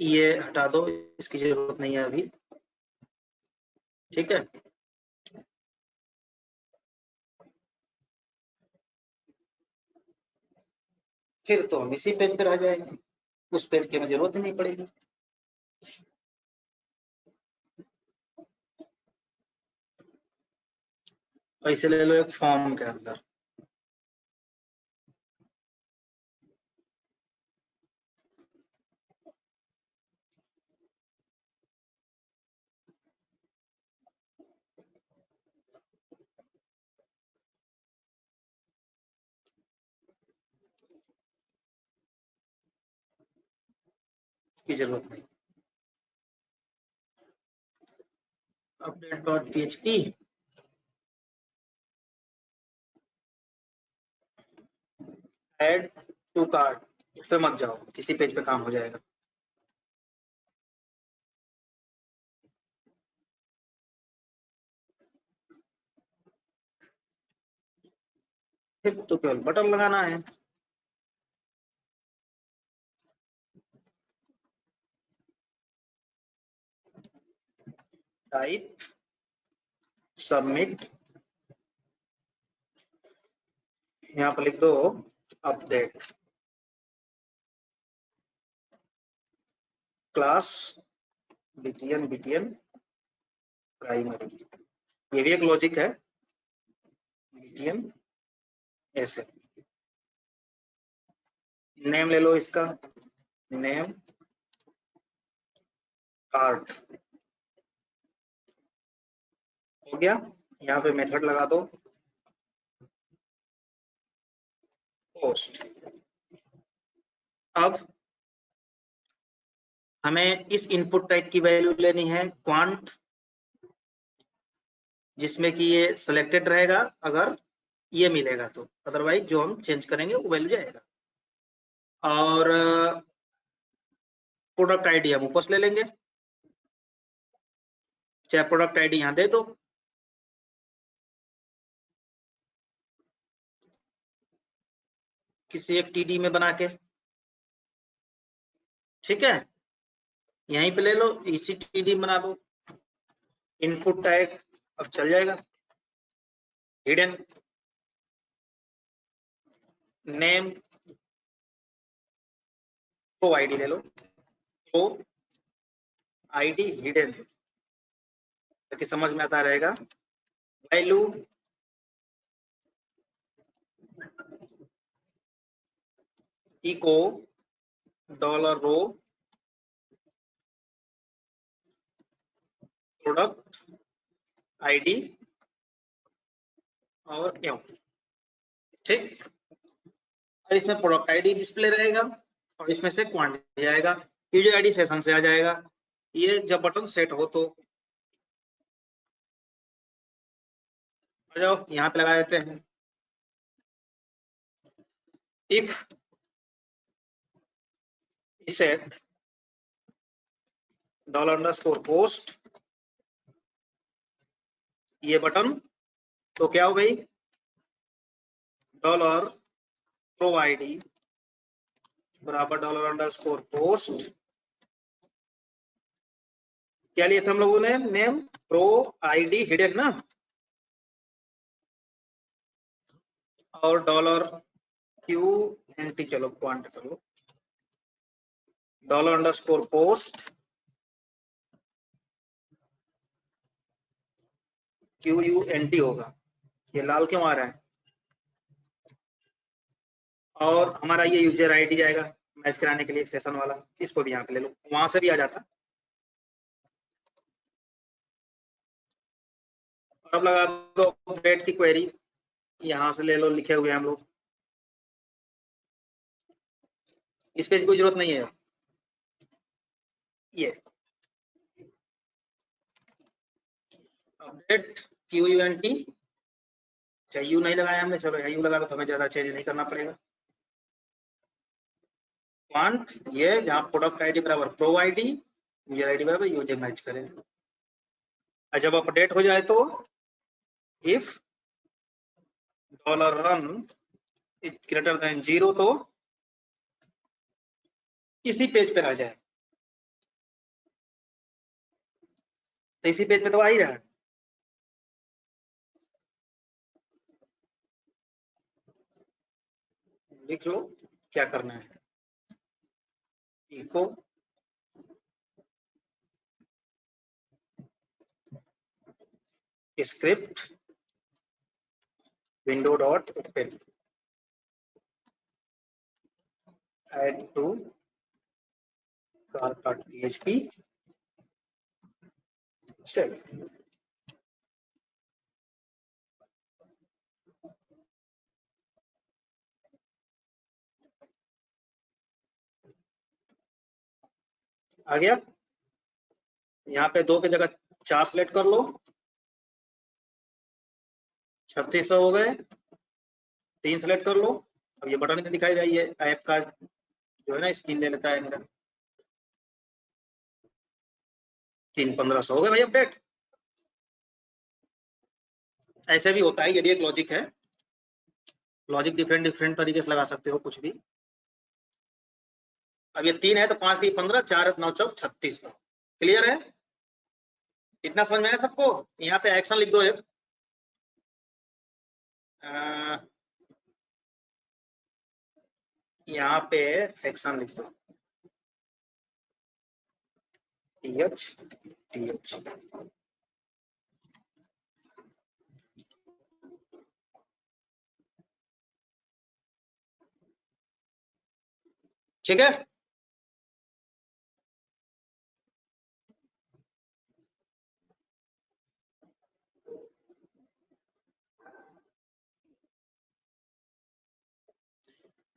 ये हटा दो, इसकी जरूरत नहीं है अभी, ठीक है। फिर तो हम इसी पेज पे रह जाएंगे, उस पेज की हमें जरूरत ही नहीं पड़ेगी। ऐसे ले लो एक फॉर्म के अंदर, की जरूरत नहीं। update.php ऐड टू कार्ट, उस पे मत जाओ, किसी पेज पे काम हो जाएगा। फिर तो केवल बटन लगाना है। टाइप सबमिट, यहाँ पर लिख दो अपडेट क्लास btn प्राइमरी, ये भी एक लॉजिक है, btn ऐसे। नेम ले लो इसका, नेम कार्ट हो गया। यहाँ पे मेथड लगा दो पोस्ट। अब हमें इस इनपुट टाइप की वैल्यू लेनी है क्वांट, जिसमें कि ये सिलेक्टेड रहेगा अगर ये मिलेगा तो, अदरवाइज जो हम चेंज करेंगे वो वैल्यू जाएगा। और प्रोडक्ट आईडी हम ऊपर से ले लेंगे, चाहे प्रोडक्ट आईडी यहाँ दे दो, किसी एक TD में बना के, ठीक है। यहीं पे ले लो, इसी TD में बना दो। इनपुट टैग अब चल जाएगा, हिडन नेम प्रो आईडी ले लो, प्रो आईडी हिडन, ताकि समझ में आता रहेगा। वैल्यू इको $रो प्रोडक्ट आईडी और एम, ठीक। और इसमें प्रोडक्ट आईडी डिस्प्ले रहेगा और इसमें से क्वांटिटी आएगा, यूजर आईडी सेशन से आ जाएगा। ये जब बटन सेट हो तो आ जाओ, यहाँ पे लगा देते हैं इफ सेट $_पोस्ट, ये बटन तो क्या हो भाई, $pro आईडी बराबर $_पोस्ट। क्या लिया था हम लोगों ने, नेम प्रो आईडी हिडन ना, और $QNT, चलो क्वांट करो, $_पोस्ट QUNT होगा। ये लाल क्यों आ रहा है? और हमारा ये यूजर आईडी जाएगा मैच कराने के लिए सेशन वाला, इसको भी यहाँ पे ले लो, वहां से भी आ जाता। अब लगा दो अपडेट की क्वेरी, यहाँ से ले लो, लिखे हुए हम लोग। इस पेज की कोई जरूरत नहीं है। ये अपडेट QUNT, अच्छा यू नहीं लगाया हमने, चलो यू लगा दो तो हमें ज्यादा चेंज नहीं करना पड़ेगा। क्वांट, ये जहाँ प्रोडक्ट आईडी बराबर प्रो आईडी, यूजर आईडी बराबर यूजर मैच करें। और जब अपडेट हो जाए तो if $run is greater than 0 तो इसी पेज पे आ जाए। तो इसी पेज पे तो आ ही रहा है। लिख लो क्या करना है। Echo script window dot open add to car.php save. आ गया। यहाँ पे 2 की जगह 4 सेलेक्ट कर लो, 3600 हो गए। 3 सेलेक्ट कर लो। अब ये बटन में दिखाई रही है, ऐप का जो है ना स्क्रीन ले लेता है मेरा। 3 1500 हो गए भाई अपडेट। ऐसे भी होता है, ये भी एक लॉजिक है। लॉजिक डिफरेंट डिफरेंट तरीके से लगा सकते हो कुछ भी। अब ये 3 है तो 5 3 15, 4 9 4 3600। क्लियर है? इतना समझ में आया सबको? यहाँ पे एक्शन लिख दो एक। यहाँ पे एक्शन लिख दो TH। ठीक है।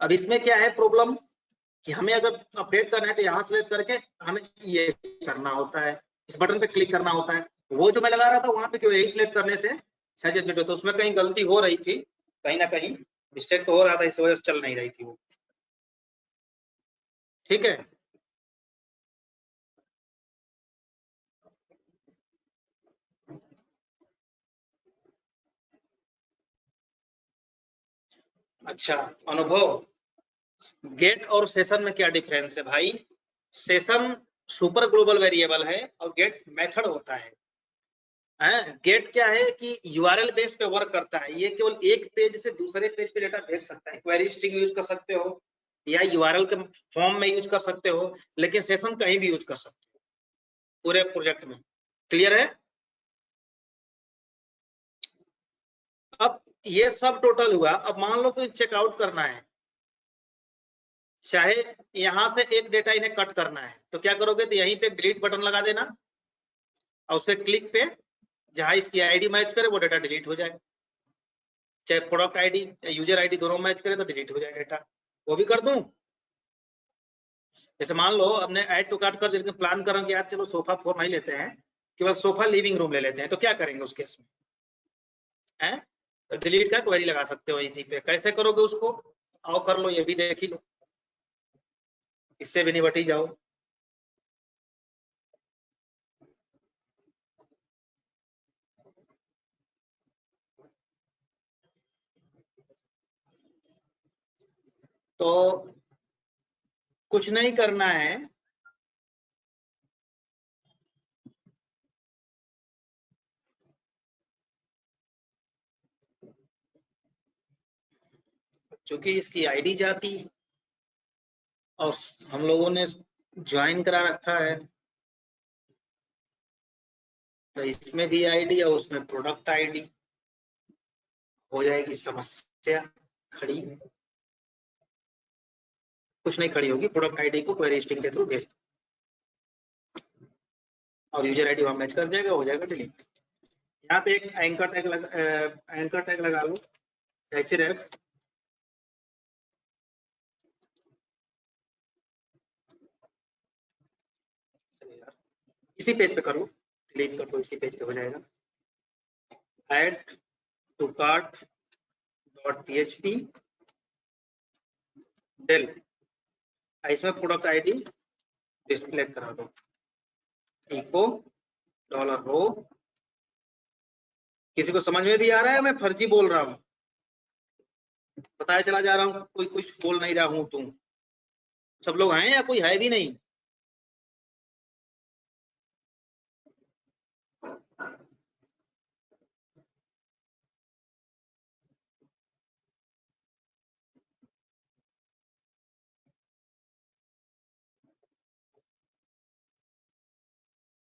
अब इसमें क्या है प्रॉब्लम कि हमें अगर अपडेट करना है तो यहाँ सेलेक्ट करके हमें ये करना होता है, इस बटन पे क्लिक करना होता है। वो जो मैं लगा रहा था वहां पे क्यों यही सिलेक्ट करने से शायद अपडेट हो, तो उसमें कहीं गलती हो रही थी, कहीं ना कहीं मिस्टेक तो हो रहा था, इस वजह से चल नहीं रही थी वो। ठीक है। अच्छा अनुभव, गेट और सेशन में क्या डिफरेंस है भाई? सेशन सुपर ग्लोबल वेरिएबल है और गेट मेथड होता है। गेट क्या है कि यूआरएल बेस पे वर्क करता है, ये केवल एक पेज से दूसरे पेज पे डेटा भेज सकता है। क्वेरी स्ट्रिंग यूज कर सकते हो या यूआरएल के फॉर्म में यूज कर सकते हो, लेकिन सेशन कहीं भी यूज कर सकते हो पूरे प्रोजेक्ट में। क्लियर है? अब ये सब टोटल हुआ। अब मान लो कि चेकआउट करना है, चाहे यहां से एक डेटा इन्हें कट करना है, तो क्या करोगे? तो यहीं पे डिलीट बटन लगा देना और उसके क्लिक पे जहां इसकी आईडी मैच करे वो डेटा डिलीट हो जाए, चाहे प्रोडक्ट आईडी यूजर आईडी दोनों मैच करे तो डिलीट हो जाए डेटा। वो भी कर दूं। जैसे मान लो हमने ऐड टू कार्ट कर दिया, लेकिन प्लान कर रहे हैं कि यार चलो सोफा 4 नहीं लेते हैं, केवल सोफा लिविंग रूम ले लेते हैं, तो क्या करेंगे उस केस में? है तो डिलीट का क्वेरी लगा सकते हो इसी पे। कैसे करोगे उसको? आओ कर लो, ये भी देख ही लो, इससे भी निपट ही जाओ। तो कुछ नहीं करना है, क्योंकि इसकी आईडी जाती और हम लोगों ने ज्वाइन करा रखा है, तो इसमें भी आईडी और उसमें प्रोडक्ट आईडी, हो जाएगी समस्या खड़ी। कुछ नहीं खड़ी होगी, प्रोडक्ट आईडी को क्वेरी स्ट्रिंग के थ्रू भेज और यूजर आईडी वहां मैच कर जाएगा, हो जाएगा डिलीट। यहाँ पे एक एंकर टैग लगा लो href, इसी पेज पे करो, डिलीट कर दो, इसी पेज पे हो जाएगा। Add to cart dot php del, इसमें प्रोडक्ट आईडी डिस्प्ले करा दो, इको $रो। किसी को समझ में भी आ रहा है, मैं फर्जी बोल रहा हूँ, बताया चला जा रहा हूँ, कोई कुछ बोल नहीं रहा हूँ, तुम सब लोग हैं या कोई है भी नहीं?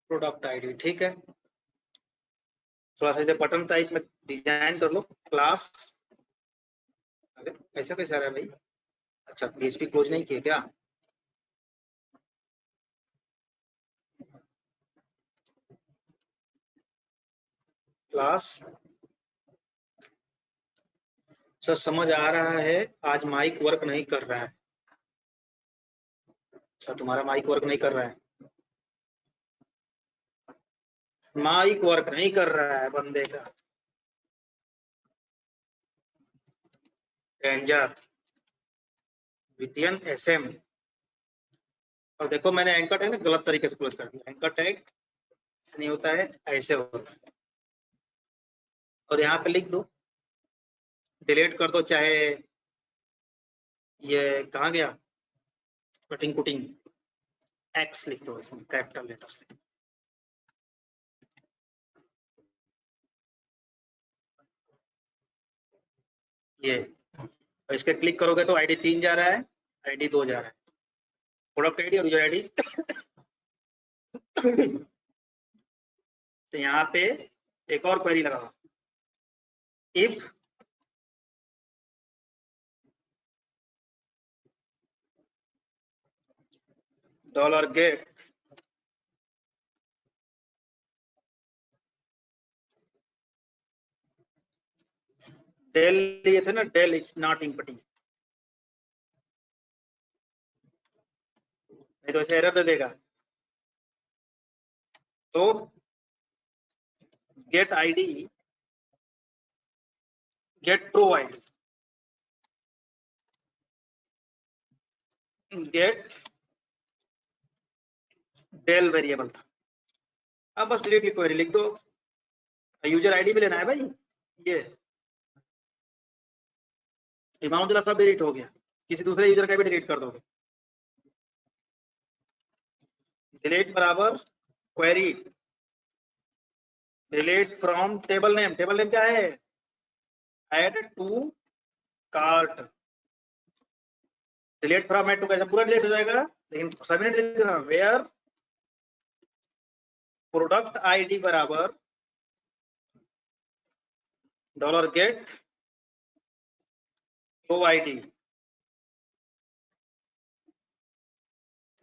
प्रोडक्ट आईडी ठीक है, थोड़ा सा बटन टाइप में डिजाइन कर लो। क्लास, अरे ऐसा कैसे आ रहा है भाई? अच्छा पीएचपी क्लोज नहीं किया क्या? क्लास, सर समझ आ रहा है, आज माइक वर्क नहीं कर रहा है। अच्छा तुम्हारा माइक वर्क नहीं कर रहा है, माइक वर्क नहीं कर रहा है बंदे का, डेंजर। विटियन एसएम, और देखो मैंने एंकर टैग ना गलत तरीके से क्लोज कर दिया, एंकर टैग ऐसे नहीं होता है, ऐसे होता है। और यहाँ पे लिख दो, डिलीट कर दो, चाहे ये कहाँ गया, कटिंग कुटिंग, एक्स लिख दो इसमें कैपिटल लेटर से। ये इसके क्लिक करोगे तो आईडी 3 जा रहा है, आईडी 2 जा रहा है, प्रोडक्ट आईडी और यूजर आईडी। तो यहाँ पे एक और क्वेरी लगा, इफ $get डेल लिए थे ना, डेल इज नॉट इम्पटी, नहीं तो ऐसे एरर दे देगा। तो get ID, get pro ID, get del variable था। अब बस डिलीट की क्वेरी लिख दो, यूजर आईडी भी लेना है भाई, ये अमाउंट दिला सब डिलीट हो गया, किसी दूसरे यूजर का भी डिलीट कर दोगे। डिलीट बराबर query delete from table name, table name क्या है, add to cart. Delete from add to कैसे पूरा डिलीट हो जाएगा, लेकिन सभी ने डिलीट करना, वेयर प्रोडक्ट आईडी बराबर $get pro ID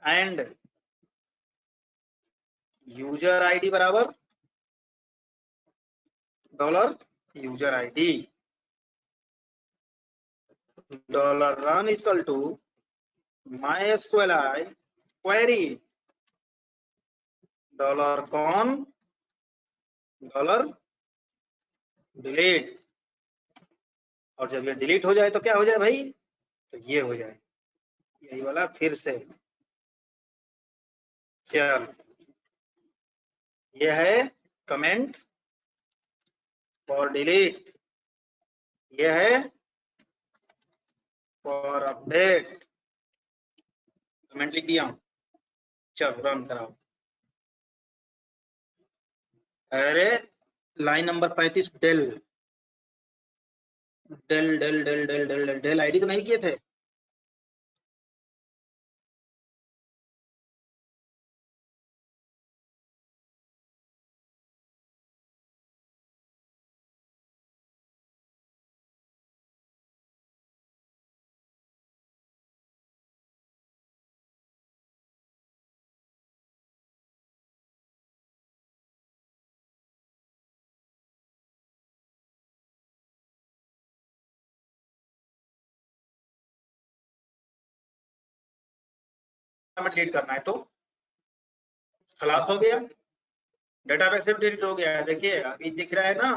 and user ID बराबर $user ID, $run equal to MySQLi query $con $delete। और जब ये डिलीट हो जाए तो क्या हो जाए भाई, तो ये हो जाए, यही वाला फिर से। चल ये है कमेंट फॉर डिलीट, ये है फॉर अपडेट, कमेंट लिख दिया हूं। चलो रन कराओ। अरे line number 35 del del del del del del del ID तो नहीं किए थे, में डिलीट करना है तो खलास हो गया, डेटाबेस से डिलीट हो गया। देखिए अभी दिख रहा है ना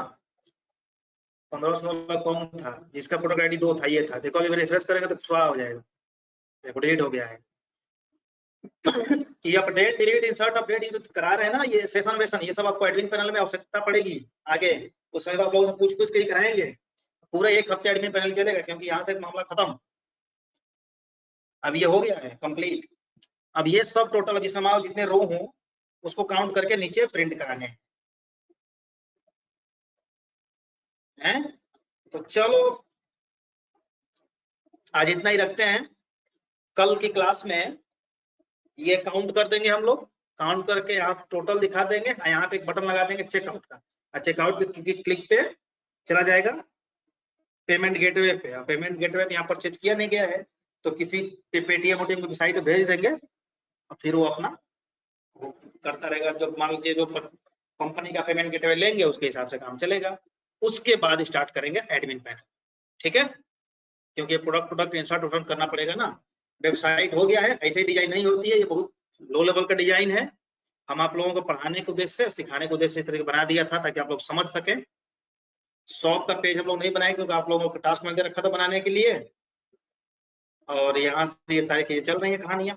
1516 कौन था जिसका प्रोडक्ट आईडी 2 था, ये था। देखो अभी रिफ्रेश करेगा तो छुआ हो जाएगा, देखो डिलीट हो गया है। ये अपडेट डिलीट इंसर्ट अपडेट करा रहे हैं ना, ये सेशन वेशन ये सब आपको एडमिन पैनल में आवश्यकता पड़ेगी आगे, उस समय आप लोगों से पूछ पूछ के ही कराएंगे। पूरा 1 हफ्ते एडमिन पैनल चलेगा क्योंकि यहाँ से मामला खत्म। अब ये हो गया है कंप्लीट। अब ये सब टोटल अभी समाज जितने रो हों उसको काउंट करके नीचे प्रिंट कराने हैं। तो चलो आज इतना ही रखते हैं, कल की क्लास में ये काउंट कर देंगे हम लोग, काउंट करके यहाँ टोटल दिखा देंगे, यहाँ पे एक बटन लगा देंगे चेकआउट का, चेकआउट के क्लिक पे चला जाएगा पेमेंट गेटवे पे। पेमेंट गेटवे यहाँ पर चेक किया नहीं गया है तो किसी पेटीएम ओटीएम की साइट भेज देंगे और फिर वो अपना वो करता रहेगा। जब मान लीजिए जो कंपनी का पेमेंट गेटवे लेंगे उसके हिसाब से काम चलेगा, उसके बाद स्टार्ट करेंगे एडमिन पैनल। ठीक है, क्योंकि प्रोडक्ट इंसर्ट करना पड़ेगा ना। वेबसाइट हो गया है, ऐसे डिजाइन नहीं होती है, ये बहुत लो लेवल का डिजाइन है। हम आप लोगों को पढ़ाने के उद्देश्य से, सिखाने के उद्देश्य से इस तरह बना दिया था ताकि आप लोग समझ सकें। शॉप का पेज हम लोग नहीं बनाए क्योंकि आप लोगों को टास्क मिल रखा था बनाने के लिए, और यहाँ से ये सारी चीजें चल रही है कहानियां।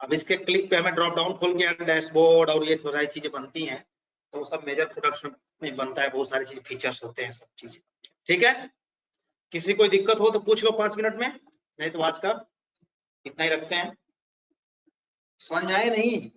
अब इसके क्लिक पे हमें ड्रॉप डाउन खुल गया, डैशबोर्ड और ये सारी चीजें बनती हैं, तो सब मेजर प्रोडक्शन में बनता है, बहुत सारी चीज फीचर्स होते हैं सब चीज। ठीक है, किसी कोई दिक्कत हो तो पूछ लो 5 मिनट में, नहीं तो आज का इतना ही रखते हैं। समझ आए नहीं?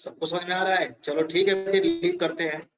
सबको समझ में आ रहा है? चलो ठीक है, फिर लीव करते हैं।